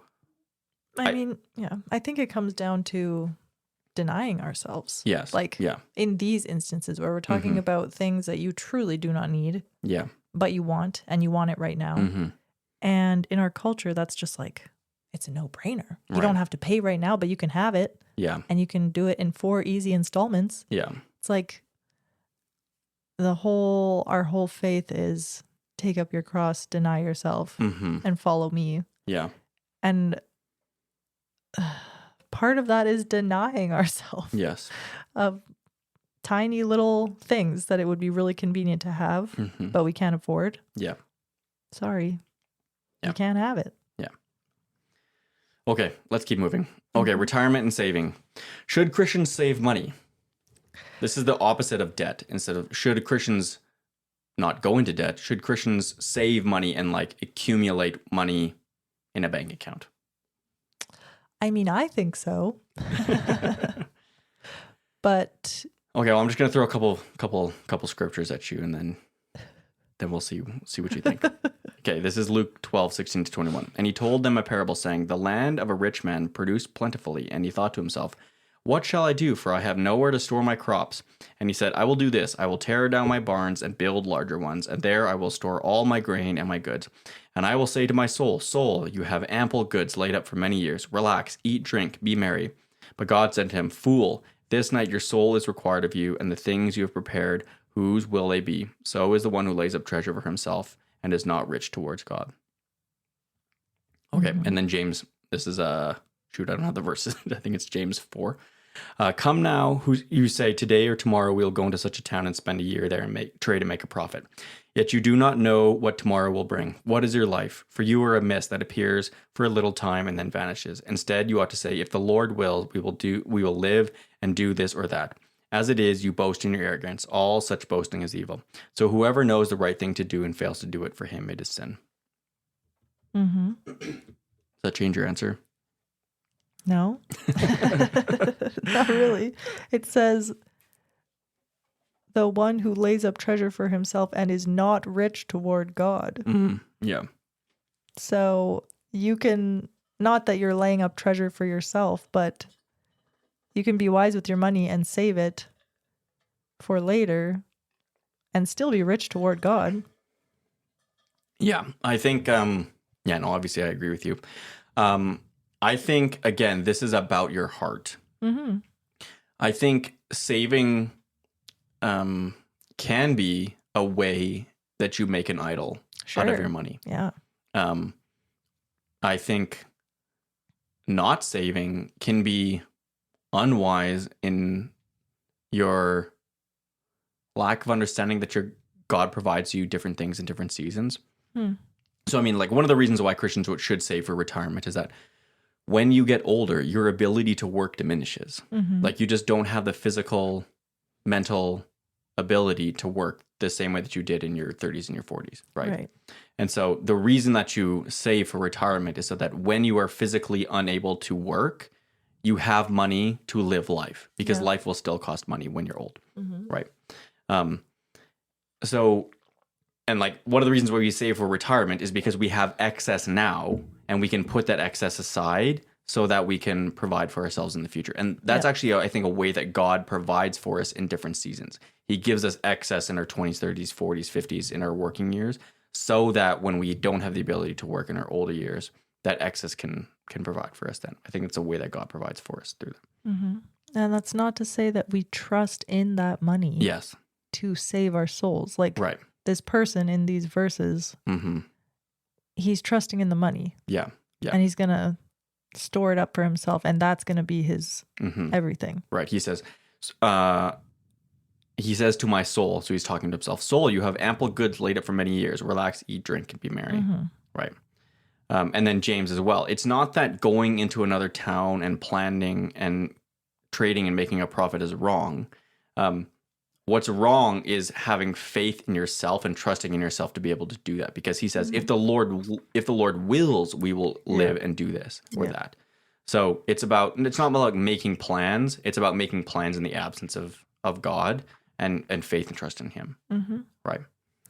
S2: I mean, I think it comes down to denying ourselves.
S1: Yes.
S2: Like in these instances where we're talking about things that you truly do not need.
S1: Yeah.
S2: But you want, and you want it right now. And in our culture, that's just like, it's a no-brainer. You don't have to pay right now, but you can have it.
S1: Yeah.
S2: And you can do it in 4 easy installments.
S1: Yeah.
S2: It's like our whole faith is take up your cross, deny yourself, and follow me.
S1: Yeah.
S2: And part of that is denying ourselves.
S1: Yes.
S2: Of tiny little things that it would be really convenient to have, but we can't afford.
S1: Yeah.
S2: Sorry. You can't have it.
S1: Yeah. Okay, let's keep moving. Okay, retirement and saving. Should Christians save money? This is the opposite of debt. Instead of should Christians not go into debt, should Christians save money and like accumulate money in a bank account?
S2: I mean, I think so. But
S1: okay, well, I'm just gonna throw a couple scriptures at you, and then we'll see what you think. Okay, this is Luke 12:16-21. And he told them a parable, saying, the land of a rich man produced plentifully, and he thought to himself, what shall I do? For I have nowhere to store my crops. And he said, I will do this. I will tear down my barns and build larger ones, and there I will store all my grain and my goods. And I will say to my soul, soul, you have ample goods laid up for many years. Relax, eat, drink, be merry. But God said to him, fool, this night your soul is required of you, and the things you have prepared, whose will they be? So is the one who lays up treasure for himself and is not rich towards God. Okay, and then James, this is I don't have the verses. I think it's James 4. Come now, who you say, today or tomorrow we'll go into such a town and spend a year there and trade and make a profit. Yet you do not know what tomorrow will bring. What is your life? For you are a mist that appears for a little time and then vanishes. Instead, you ought to say, if the Lord wills, we will live and do this or that. As it is, you boast in your arrogance. All such boasting is evil. So whoever knows the right thing to do and fails to do it, for him it is sin. Does that change your answer?
S2: No. Not really. It says, the one who lays up treasure for himself and is not rich toward God.
S1: Yeah.
S2: So you can, not that you're laying up treasure for yourself, but you can be wise with your money and save it for later and still be rich toward God.
S1: Yeah, I think, obviously I agree with you. I think, again, this is about your heart. I think saving can be a way that you make an idol out of your money.
S2: Yeah.
S1: I think not saving can be unwise in your lack of understanding that God provides you different things in different seasons. So, I mean, like one of the reasons why Christians should save for retirement is that when you get older, your ability to work diminishes. Like you just don't have the physical, mental ability to work the same way that you did in your 30s and your 40s, right? And so the reason that you save for retirement is so that when you are physically unable to work, you have money to live life, because life will still cost money when you're old, right? So, and like one of the reasons why we save for retirement is because we have excess now and we can put that excess aside so that we can provide for ourselves in the future. And that's actually, I think, a way that God provides for us in different seasons. He gives us excess in our 20s, 30s, 40s, 50s, in our working years, so that when we don't have the ability to work in our older years, that excess can provide for us then. I think it's a way that God provides for us through that.
S2: And that's not to say that we trust in that money to save our souls. Like this person in these verses, he's trusting in the money. Yeah. And he's going to store it up for himself, and that's going to be his everything.
S1: Right. He says, he says to my soul, so he's talking to himself, soul, you have ample goods laid up for many years. Relax, eat, drink, and be merry. Right. And then James as well. It's not that going into another town and planning and trading and making a profit is wrong. What's wrong is having faith in yourself and trusting in yourself to be able to do that. Because he says, if the Lord wills, we will live and do this or that. So it's not about like making plans. It's about making plans in the absence of God and faith and trust in Him. Right.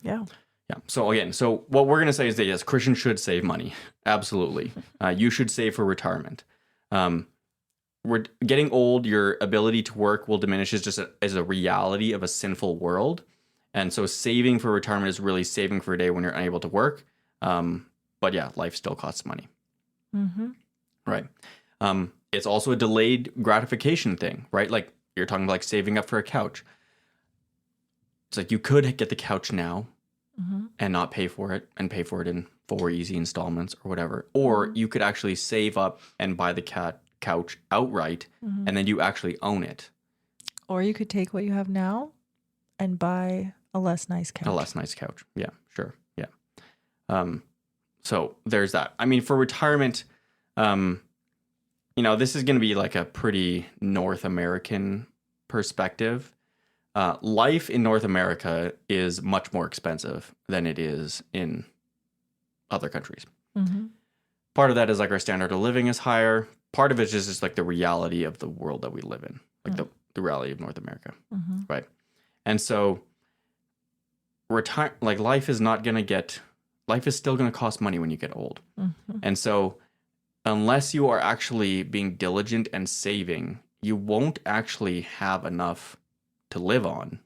S2: Yeah.
S1: Yeah. So again, what we're going to say is that yes, Christians should save money. Absolutely. You should save for retirement. We're getting old. Your ability to work will diminish as a reality of a sinful world. And so saving for retirement is really saving for a day when you're unable to work. But yeah, life still costs money. Right. It's also a delayed gratification thing, right? Like you're talking about like saving up for a couch. It's like you could get the couch now and not pay for it and pay for it in 4 easy installments or whatever. Or you could actually save up and buy the couch outright and then you actually own it.
S2: Or you could take what you have now and buy a less nice couch.
S1: A less nice couch. Yeah, sure. Yeah. So there's that. I mean, for retirement, this is going to be like a pretty North American perspective. Life in North America is much more expensive than it is in other countries. Part of that is like our standard of living is higher. Part of it is just like the reality of the world that we live in, like the reality of North America, right? And so life is still going to cost money when you get old. And so unless you are actually being diligent and saving, you won't actually have enough to live on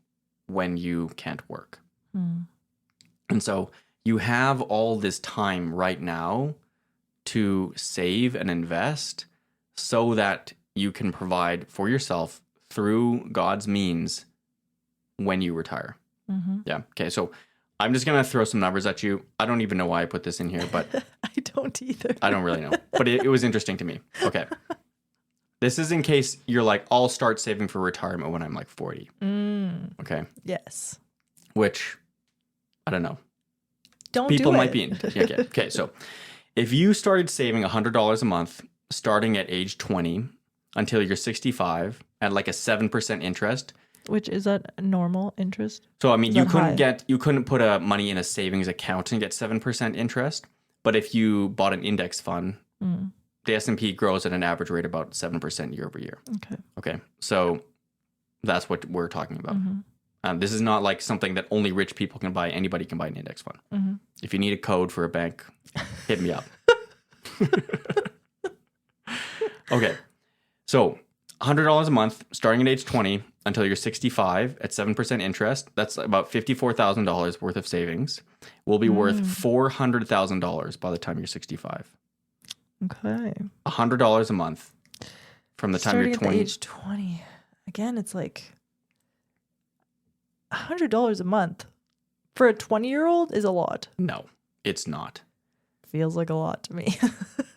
S1: when you can't work. And so you have all this time right now to save and invest so that you can provide for yourself through God's means when you retire. Yeah. Okay. So I'm just going to throw some numbers at you. I don't even know why I put this in here, but
S2: I don't either.
S1: I don't really know, but it was interesting to me. Okay. This is in case you're like, I'll start saving for retirement when I'm like 40. Okay.
S2: Yes.
S1: Which, I don't know.
S2: People
S1: might be in. Okay. So if you started saving $100 a month starting at age 20 until you're 65 at like a 7% interest.
S2: Which is that normal interest?
S1: So, I mean, you couldn't put money in a savings account and get 7% interest. But if you bought an index fund, the S&P grows at an average rate about 7% year over year. Okay. So that's what we're talking about. This is not like something that only rich people can buy. Anybody can buy an index fund. If you need a code for a bank, hit me up. Okay. So $100 a month starting at age 20 until you're 65 at 7% interest. That's about $54,000 worth of savings. Will be worth $400,000 by the time you're 65.
S2: Okay.
S1: $100 a month from the time you're 20.
S2: Starting at the age 20. Again, it's like $100 a month for a 20-year-old is a lot.
S1: No, it's not.
S2: Feels like a lot to me.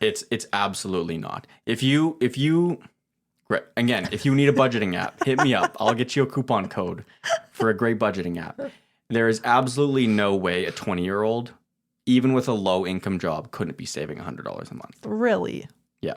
S1: It's absolutely not. If you need a budgeting app, hit me up. I'll get you a coupon code for a great budgeting app. There is absolutely no way a 20-year-old, even with a low income job, couldn't be saving $100 a month.
S2: Really?
S1: Yeah.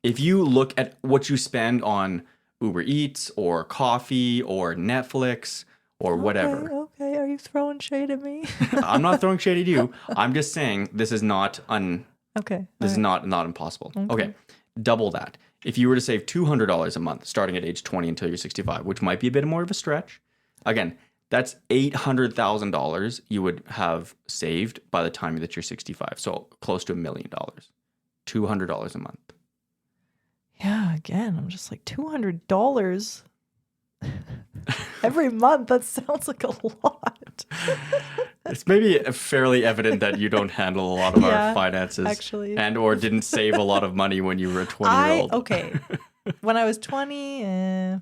S1: If you look at what you spend on Uber Eats or coffee or Netflix or whatever.
S2: Okay. Are you throwing shade at me?
S1: I'm not throwing shade at you. I'm just saying this is not This is not impossible. Okay. Double that. If you were to save $200 a month starting at age 20 until you're 65, which might be a bit more of a stretch. Again, that's $800,000 you would have saved by the time that you're 65. So close to $1 million. $200 a month.
S2: Yeah, again, I'm just like $200 every month. That sounds like a lot.
S1: It's maybe fairly evident that you don't handle a lot of our finances,
S2: actually,
S1: and or didn't save a lot of money when you were a 20-year-old.
S2: Okay, when I was 20,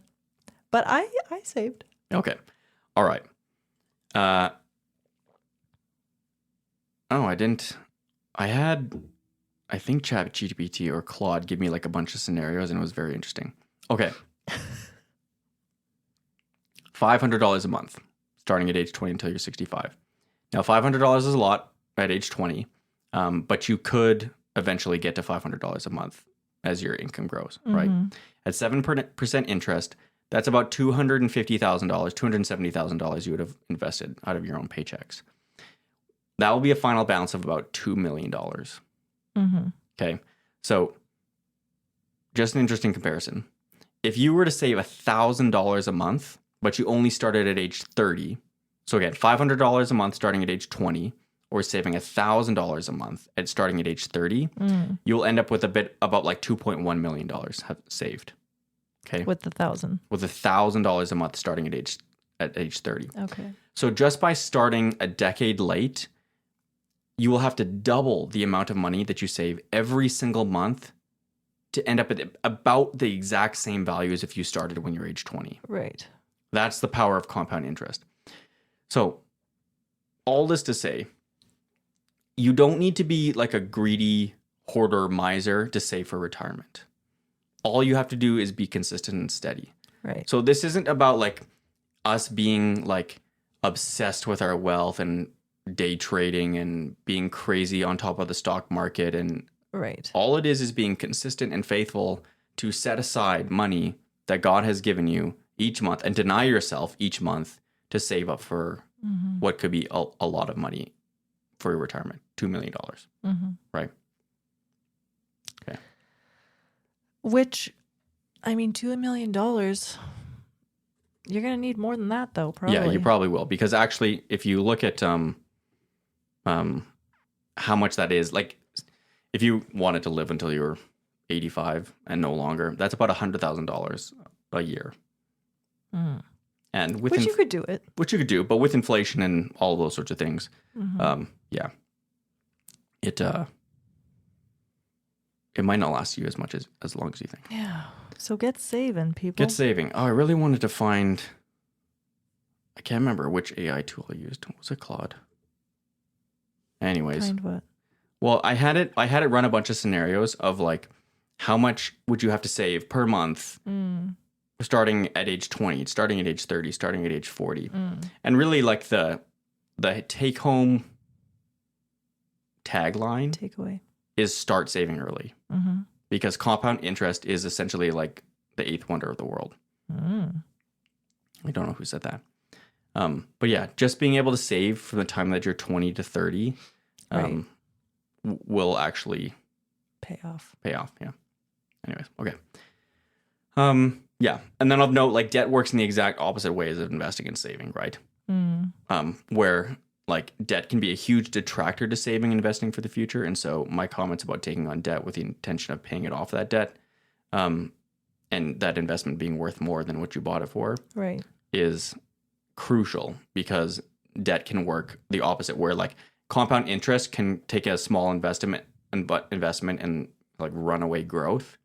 S2: but I saved.
S1: Okay, all right. I didn't. I think ChatGPT or Claude give me like a bunch of scenarios, and it was very interesting. Okay. $500 a month, starting at age 20 until you're 65. Now, $500 is a lot at age 20, but you could eventually get to $500 a month as your income grows, right? At 7% interest, that's about $250,000, $270,000 you would have invested out of your own paychecks. That will be a final balance of about $2 million. Okay, so just an interesting comparison. If you were to save $1,000 a month, but you only started at age 30, so again, $500 a month starting at age 20, or saving $1,000 a month at starting at age 30, you'll end up with about like $2.1 million saved. Okay.
S2: With $1,000.
S1: With $1,000 a month starting at age 30.
S2: Okay.
S1: So just by starting a decade late, you will have to double the amount of money that you save every single month to end up at about the exact same value as if you started when you're age 20.
S2: Right.
S1: That's the power of compound interest. So all this to say, you don't need to be like a greedy hoarder miser to save for retirement. All you have to do is be consistent and steady.
S2: Right.
S1: So this isn't about like us being like obsessed with our wealth and day trading and being crazy on top of the stock market. And
S2: right.
S1: All it is being consistent and faithful to set aside money that God has given you each month and deny yourself each month to save up for what could be a lot of money for your retirement, $2 million, right? Okay.
S2: Which, I mean, $2 million, you're going to need more than that though, probably.
S1: Yeah, you probably will. Because actually, if you look at how much that is, like if you wanted to live until you were 85 and no longer, that's about $100,000 a year. And
S2: which you could do it.
S1: Which you could do, but with inflation and all those sorts of things, yeah, it might not last you as much as long as you think.
S2: Yeah. So get saving, people.
S1: Get saving. Oh, I really wanted to find. I can't remember which AI tool I used. Was it Claude? Anyways.
S2: Find what?
S1: Well, I had it run a bunch of scenarios of like how much would you have to save per month. Starting at age 20, starting at age 30, starting at age 40. And really like the take-home takeaway is start saving early. Because compound interest is essentially like the eighth wonder of the world. I don't know who said that. But yeah, just being able to save from the time that you're 20 to 30 will actually
S2: pay off.
S1: Yeah. Anyways, okay. Yeah. And then of note, like debt works in the exact opposite ways of investing and saving, right? Where like debt can be a huge detractor to saving and investing for the future. And so my comments about taking on debt with the intention of paying it off that debt, and that investment being worth more than what you bought it for,
S2: right,
S1: is crucial, because debt can work the opposite, where like compound interest can take a small investment and like runaway growth.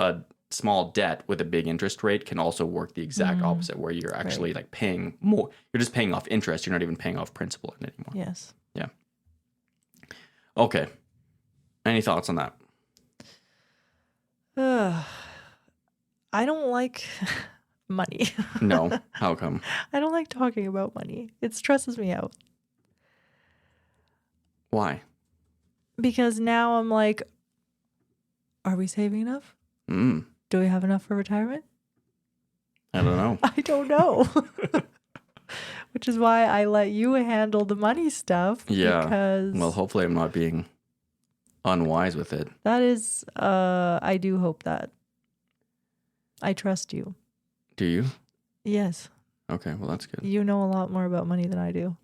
S1: A small debt with a big interest rate can also work the exact opposite, where you're actually like paying more. You're just paying off interest. You're not even paying off principal in it anymore.
S2: Yes.
S1: Yeah. Okay. Any thoughts on that?
S2: I don't like money.
S1: No. How come?
S2: I don't like talking about money. It stresses me out.
S1: Why?
S2: Because now I'm like, are we saving enough? Do we have enough for retirement?
S1: I don't know.
S2: I don't know. Which is why I let you handle the money stuff.
S1: Yeah.
S2: Because
S1: well, hopefully I'm not being unwise with it.
S2: That is, I do hope that. I trust you.
S1: Do you?
S2: Yes.
S1: Okay, well, that's good.
S2: You know a lot more about money than I do.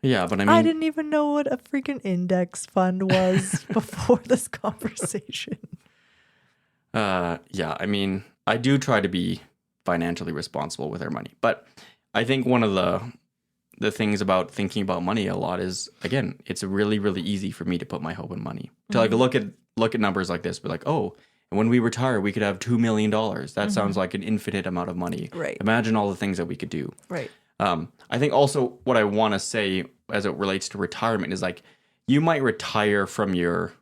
S1: Yeah, but I mean,
S2: I didn't even know what a freaking index fund was before this conversation.
S1: Yeah, I mean, I do try to be financially responsible with our money, but I think one of the things about thinking about money a lot is, again, it's really, really easy for me to put my hope in money. To like look at numbers like this, be like, oh, and when we retire, we could have $2 million. That sounds like an infinite amount of money.
S2: Right.
S1: Imagine all the things that we could do.
S2: Right.
S1: I think also what I want to say as it relates to retirement is like, you might retire from your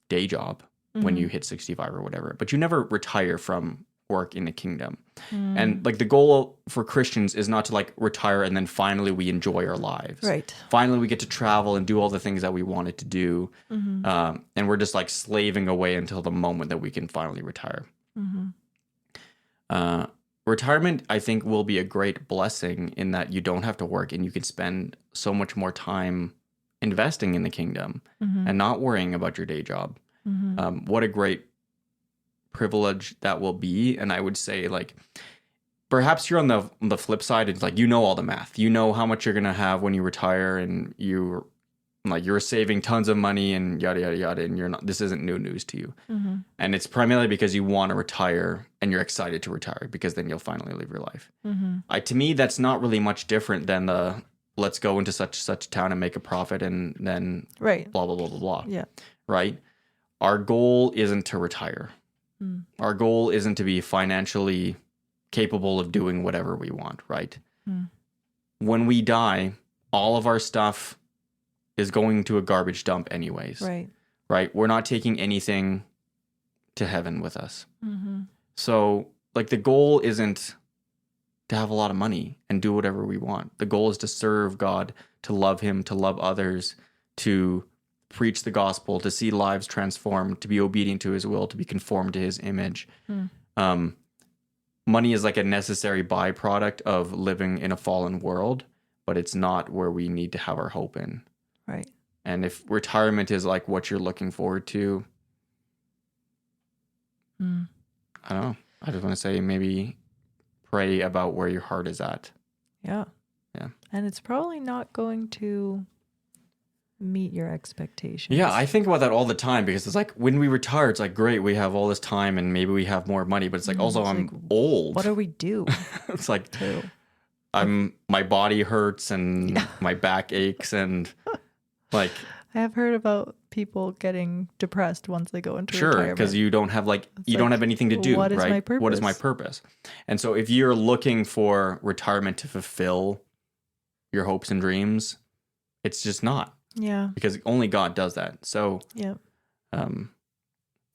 S1: day job when you hit 65 or whatever, but you never retire from work in the kingdom. And like the goal for Christians is not to like retire and then finally we enjoy our lives.
S2: Right.
S1: Finally we get to travel and do all the things that we wanted to do. And we're just like slaving away until the moment that we can finally retire. Retirement, I think, will be a great blessing in that you don't have to work and you can spend so much more time investing in the kingdom and not worrying about your day job. What a great privilege that will be. And I would say, like, perhaps you're on the flip side. It's like, you know all the math. You know how much you're going to have when you retire and you're saving tons of money and yada, yada, yada. And this isn't new news to you. And it's primarily because you want to retire and you're excited to retire because then you'll finally live your life. To me, that's not really much different than let's go into such town and make a profit and then blah, blah, blah, blah, blah.
S2: Yeah.
S1: Right? Our goal isn't to retire. Our goal isn't to be financially capable of doing whatever we want, right? When we die, all of our stuff is going to a garbage dump anyways. Right? We're not taking anything to heaven with us. So, like, the goal isn't to have a lot of money and do whatever we want. The goal is to serve God, to love him, to love others, to preach the gospel, to see lives transformed, to be obedient to his will, to be conformed to his image. Money is like a necessary byproduct of living in a fallen world, but it's not where we need to have our hope in.
S2: Right.
S1: And if retirement is like what you're looking forward to, I don't know. I just want to say maybe pray about where your heart is at.
S2: Yeah. And it's probably not going to meet your expectations.
S1: Yeah, I think about that all the time because it's like when we retire, it's like, great, we have all this time and maybe we have more money, but it's like also I'm old.
S2: What do we do?
S1: It's like my body hurts and my back aches and like
S2: I have heard about people getting depressed once they go into retirement.
S1: Because you don't have don't have anything to do.
S2: What is
S1: right?
S2: my purpose?
S1: What is my purpose? And so if you're looking for retirement to fulfill your hopes and dreams, it's just not.
S2: Yeah.
S1: Because only God does that. So
S2: yeah.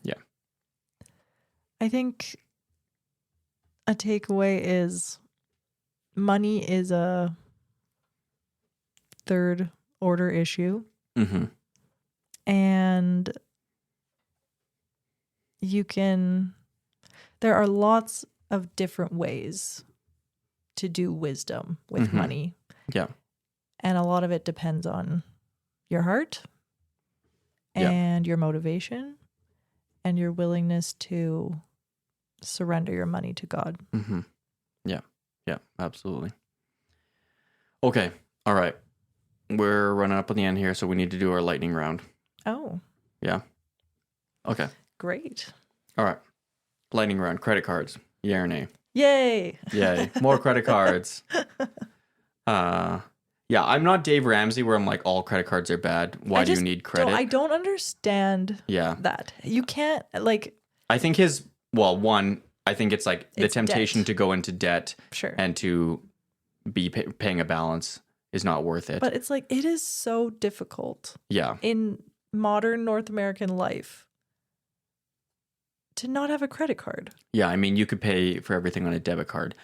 S1: Yeah.
S2: I think a takeaway is money is a third order issue. And there are lots of different ways to do wisdom with money.
S1: Yeah.
S2: And a lot of it depends on your heart and your motivation and your willingness to surrender your money to God.
S1: Yeah, absolutely. Okay. All right. We're running up on the end here, so we need to do our lightning round.
S2: Oh.
S1: Yeah. Okay.
S2: Great.
S1: All right. Lightning round. Credit cards. Yay or nay?
S2: Yay.
S1: Yay. More credit cards. Yeah, I'm not Dave Ramsey where I'm like, all credit cards are bad. Why do you need credit?
S2: I don't understand that. You can't, like...
S1: I think I think it's like the temptation
S2: debt.
S1: To go into debt
S2: Sure.
S1: and to be paying a balance is not worth it.
S2: But it's like, it is so difficult.
S1: Yeah.
S2: In modern North American life to not have a credit card.
S1: Yeah, I mean, you could pay for everything on a debit card.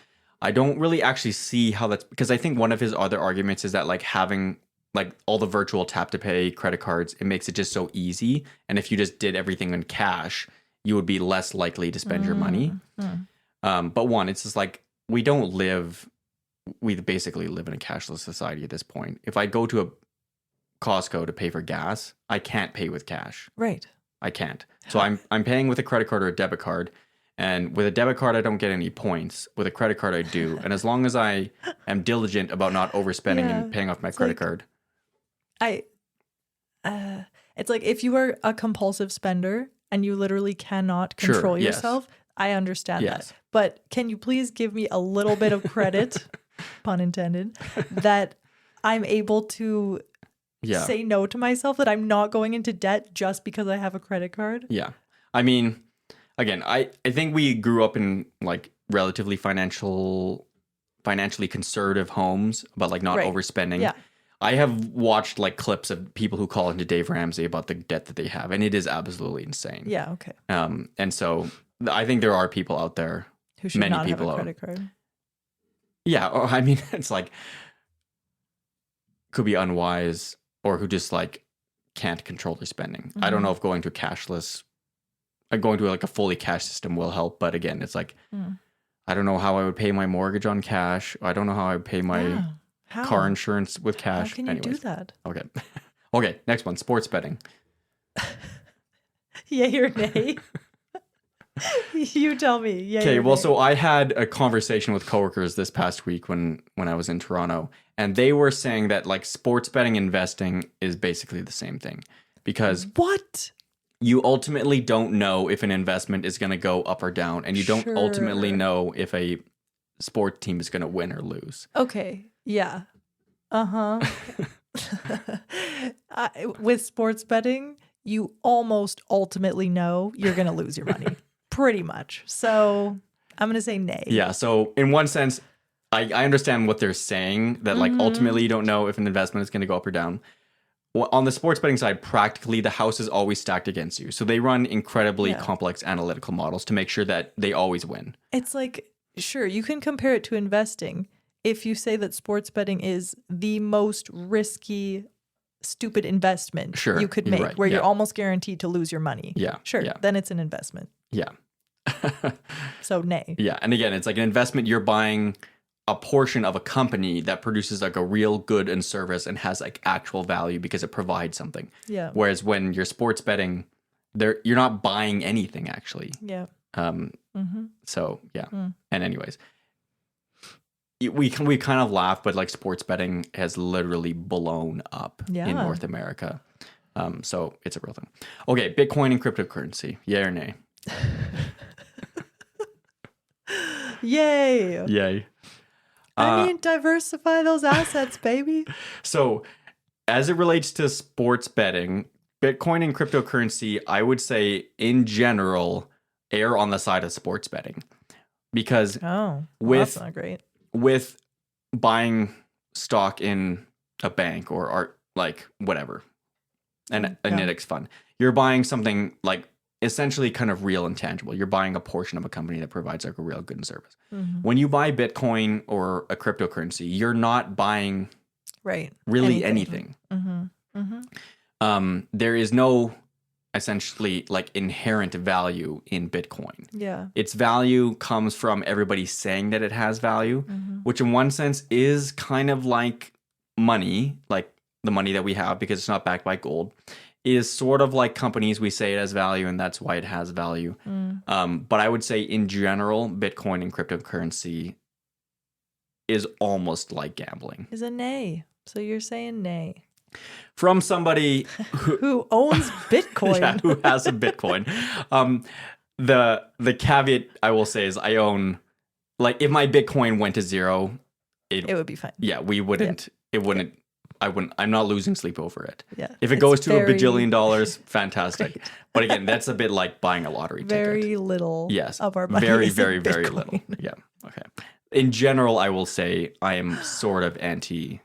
S1: I don't really actually see how that's, because I think one of his other arguments is that like having like all the virtual tap to pay credit cards, it makes it just so easy. And if you just did everything in cash, you would be less likely to spend your money. But it's just like, we basically live in a cashless society at this point. If I go to a Costco to pay for gas, I can't pay with cash.
S2: Right.
S1: I can't. So I'm paying with a credit card or a debit card. And with a debit card, I don't get any points. With a credit card, I do. And as long as I am diligent about not overspending and paying off my credit card.
S2: It's like if you are a compulsive spender and you literally cannot control yourself, I understand that. But can you please give me a little bit of credit, pun intended, that I'm able to say no to myself, that I'm not going into debt just because I have a credit card?
S1: Yeah. I mean... Again, I think we grew up in like relatively financially conservative homes, but like not overspending.
S2: Yeah.
S1: I have watched like clips of people who call into Dave Ramsey about the debt that they have, and it is absolutely insane.
S2: Yeah, okay.
S1: And so I think there are people out there
S2: Who should not have a credit card.
S1: Yeah, or I mean, it's like could be unwise, or who just like can't control their spending. I don't know if going to like a fully cash system will help, but again, it's like I don't know how I would pay my mortgage on cash. I don't know how I would pay my car insurance with cash.
S2: How can you do that?
S1: Okay. Okay, next one, sports betting.
S2: Yay or nay? You tell me. Yay
S1: okay, well,
S2: nay.
S1: so I had a conversation with coworkers this past week when I was in Toronto, and they were saying that like sports betting investing is basically the same thing because
S2: what?
S1: You ultimately don't know if an investment is going to go up or down, and you don't ultimately know if a sport team is going to win or lose.
S2: Okay. Yeah. Uh-huh. With sports betting, you almost ultimately know you're going to lose your money. Pretty much. So I'm going to say nay.
S1: Yeah. So in one sense, I understand what they're saying, that like ultimately you don't know if an investment is going to go up or down. Well, on the sports betting side, practically the house is always stacked against you. So they run incredibly complex analytical models to make sure that they always win.
S2: It's like, sure, you can compare it to investing if you say that sports betting is the most risky, stupid investment you could make, where you're almost guaranteed to lose your money.
S1: Yeah.
S2: Sure.
S1: Yeah.
S2: Then it's an investment.
S1: Yeah.
S2: So nay.
S1: Yeah. And again, it's like an investment. You're buying a portion of a company that produces like a real good and service and has like actual value because it provides something.
S2: Yeah.
S1: Whereas when you're sports betting, you're not buying anything actually.
S2: Yeah.
S1: So yeah. And anyways, we kind of laugh, but like sports betting has literally blown up in North America. So it's a real thing. Okay, Bitcoin and cryptocurrency. Yay or nay?
S2: Yay.
S1: Yay.
S2: I mean, diversify those assets, baby.
S1: So, as it relates to sports betting, Bitcoin and cryptocurrency, I would say in general, err on the side of sports betting. Because
S2: that's not great.
S1: With buying stock in a bank or like whatever, an index fund, you're buying something like essentially kind of real and tangible. You're buying a portion of a company that provides like a real good service. When you buy Bitcoin or a cryptocurrency, you're not buying really anything. There is no essentially like inherent value in Bitcoin.
S2: Yeah.
S1: Its value comes from everybody saying that it has value, which in one sense is kind of like money, like the money that we have because it's not backed by gold. Is sort of like companies, we say it has value and that's why it has value. But I would say in general, Bitcoin and cryptocurrency is almost like gambling.
S2: Is a nay. So you're saying nay.
S1: From somebody
S2: who owns Bitcoin.
S1: Yeah, who has a Bitcoin. The caveat I will say is I own, like if my Bitcoin went to zero, it would
S2: be fine.
S1: Yeah, we wouldn't, it wouldn't. I'm not losing sleep over it.
S2: Yeah.
S1: If it goes to $1 bajillion, fantastic. Great. But again, that's a bit like buying a lottery ticket.
S2: Very little of our money
S1: very,
S2: is
S1: very,
S2: in
S1: very
S2: Bitcoin.
S1: little. Yeah. Okay. In general, I will say I am sort of anti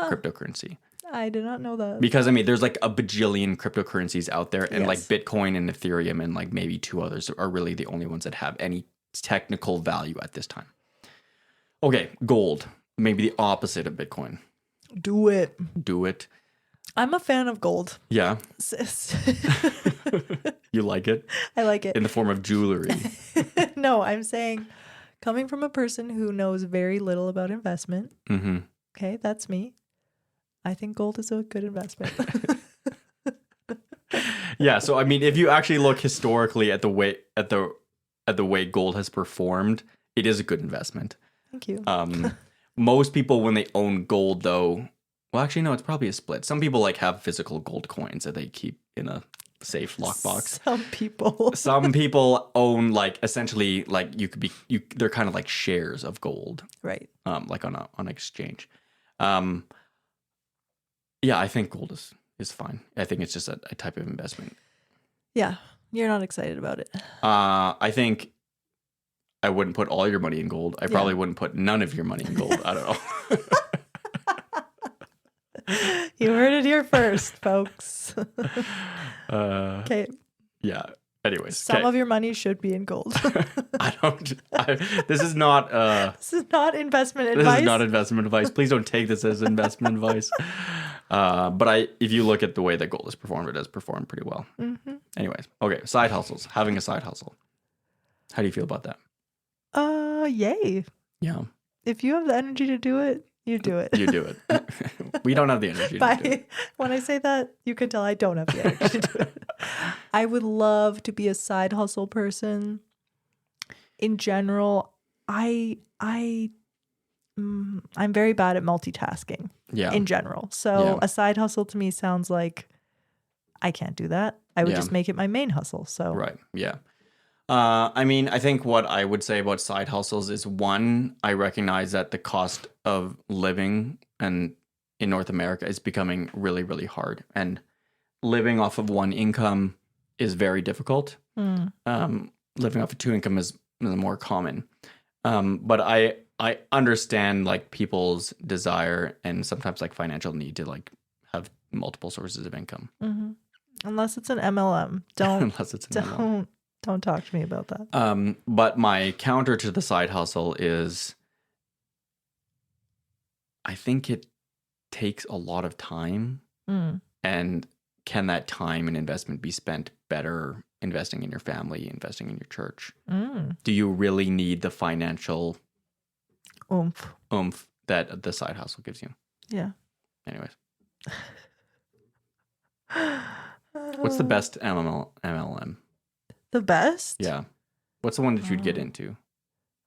S1: cryptocurrency.
S2: I did not know that.
S1: Because I mean, there's like a bajillion cryptocurrencies out there, and like
S2: Yes.
S1: Bitcoin and Ethereum and like maybe two others are really the only ones that have any technical value at this time. Okay, gold. Maybe the opposite of Bitcoin.
S2: Do it.
S1: Do it.
S2: I'm a fan of gold.
S1: Yeah.
S2: Sis.
S1: You like it?
S2: I like it.
S1: In the form of jewelry.
S2: No, I'm saying coming from a person who knows very little about investment. Okay, that's me. I think gold is a good investment.
S1: Yeah, so I mean, if you actually look historically at the way gold has performed, it is a good investment.
S2: Thank you.
S1: Most people, when they own gold, though, well, actually, no, it's probably a split. Some people like have physical gold coins that they keep in a safe lockbox. Some people own like essentially like they're kind of like shares of gold,
S2: right?
S1: Like on exchange. Yeah, I think gold is fine. I think it's just a type of investment.
S2: Yeah, you're not excited about it.
S1: I think I wouldn't put all your money in gold. I probably wouldn't put none of your money in gold. I don't know.
S2: You heard it here first, folks.
S1: Okay. Yeah. Anyways,
S2: some of your money should be in gold.
S1: This is not
S2: this is not investment advice.
S1: This is not investment advice. Please don't take this as investment advice. But if you look at the way that gold has performed, it has performed pretty well. Mm-hmm. Anyways, okay, side hustles. Having a side hustle. How do you feel about that?
S2: Yay.
S1: Yeah.
S2: If you have the energy to do it, you do it.
S1: You do it. We don't have the energy to do it.
S2: When I say that, you can tell I don't have the energy to do it. I would love to be a side hustle person. In general, I'm very bad at multitasking. Yeah. In general. So a side hustle to me sounds like I can't do that. I would just make it my main hustle. So
S1: right. Yeah. I mean, I think what I would say about side hustles is, one, I recognize that the cost of living in North America is becoming really, really hard. And living off of one income is very difficult. Living off of two income is more common. But I understand like people's desire and sometimes like financial need to like have multiple sources of income.
S2: Mm-hmm. Unless it's an MLM. Don't talk to me about that.
S1: But my counter to the side hustle is, I think it takes a lot of time. And can that time and investment be spent better investing in your family, investing in your church? Do you really need the financial oomph that the side hustle gives you?
S2: Yeah.
S1: Anyways. What's the best MLM?
S2: The best?
S1: Yeah. What's the one that you'd get into?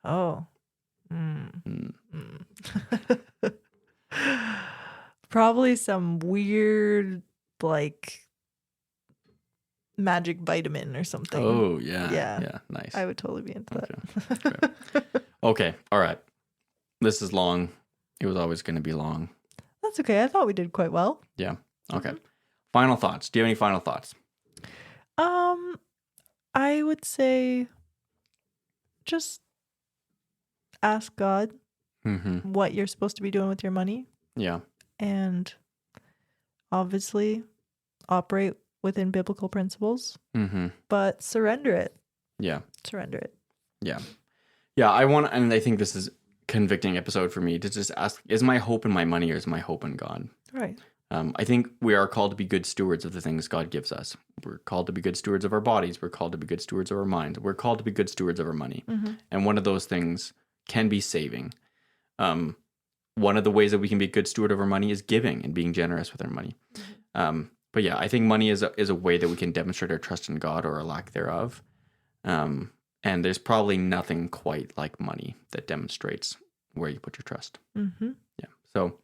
S2: Oh. Probably some weird, like, magic vitamin or something.
S1: Oh, yeah. Yeah. Nice.
S2: I would totally be into
S1: that. Okay. All right. This is long. It was always going to be long.
S2: That's okay. I thought we did quite well.
S1: Yeah. Okay. Mm-hmm. Final thoughts. Do you have any final thoughts?
S2: I would say just ask God what you're supposed to be doing with your money.
S1: Yeah.
S2: And obviously operate within biblical principles, but surrender it.
S1: Yeah.
S2: Surrender it.
S1: Yeah. Yeah. And I think this is a convicting episode for me to just ask, is my hope in my money or is my hope in God?
S2: Right.
S1: I think we are called to be good stewards of the things God gives us. We're called to be good stewards of our bodies. We're called to be good stewards of our minds. We're called to be good stewards of our money. And one of those things can be saving. One of the ways that we can be a good steward of our money is giving and being generous with our money. But yeah, I think money is a way that we can demonstrate our trust in God or a lack thereof. And there's probably nothing quite like money that demonstrates where you put your trust. Yeah. So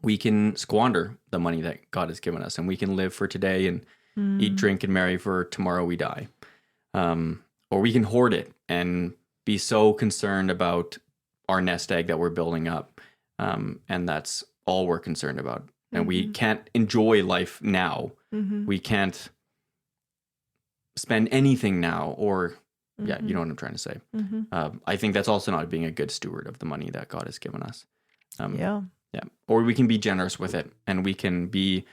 S1: we can squander the money that God has given us, and we can live for today and eat, drink, and marry for tomorrow we die. Or we can hoard it and be so concerned about our nest egg that we're building up. And that's all we're concerned about. And we can't enjoy life now. We can't spend anything now, or yeah, you know what I'm trying to say. I think that's also not being a good steward of the money that God has given us. Yeah. Or we can be generous with it, and we can be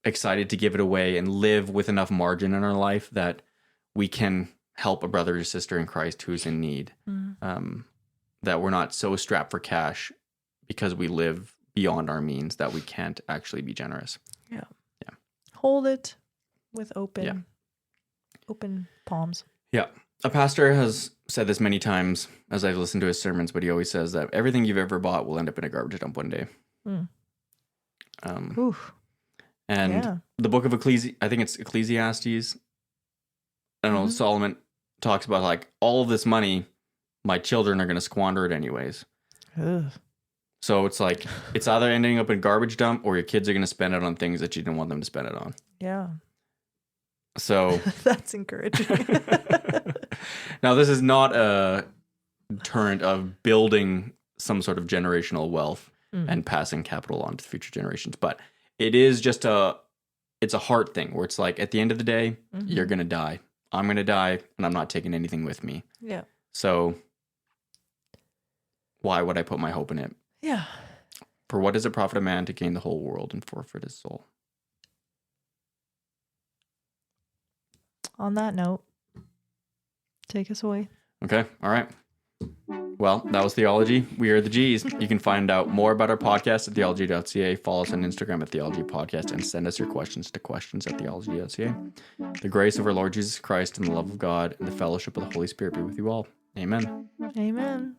S1: excited to give it away and live with enough margin in our life that we can help a brother or sister in Christ who's in need. That we're not so strapped for cash because we live beyond our means that we can't actually be generous. Yeah.
S2: Hold it with open palms.
S1: Yeah. A pastor has said this many times as I've listened to his sermons, but he always says that everything you've ever bought will end up in a garbage dump one day. And the book of I think it's Ecclesiastes. I don't know, Solomon talks about like all of this money, my children are going to squander it anyways. So it's like, it's either ending up in a garbage dump or your kids are going to spend it on things that you didn't want them to spend it on.
S2: Yeah.
S1: So
S2: that's encouraging.
S1: Now, this is not a torrent of building some sort of generational wealth and passing capital on to future generations, but it is just it's a heart thing where it's like, at the end of the day, you're going to die. I'm going to die, and I'm not taking anything with me.
S2: Yeah.
S1: So why would I put my hope in it?
S2: Yeah.
S1: For what does it profit a man to gain the whole world and forfeit his soul?
S2: on that note, take us away.
S1: Okay. All right. Well, that was Theology. We are the G's. You can find out more about our podcast at theology.ca. Follow us on Instagram at Theology Podcast and send us your questions to questions@theology.ca. The grace of our Lord Jesus Christ and the love of God and the fellowship of the Holy Spirit be with you all. Amen.
S2: Amen.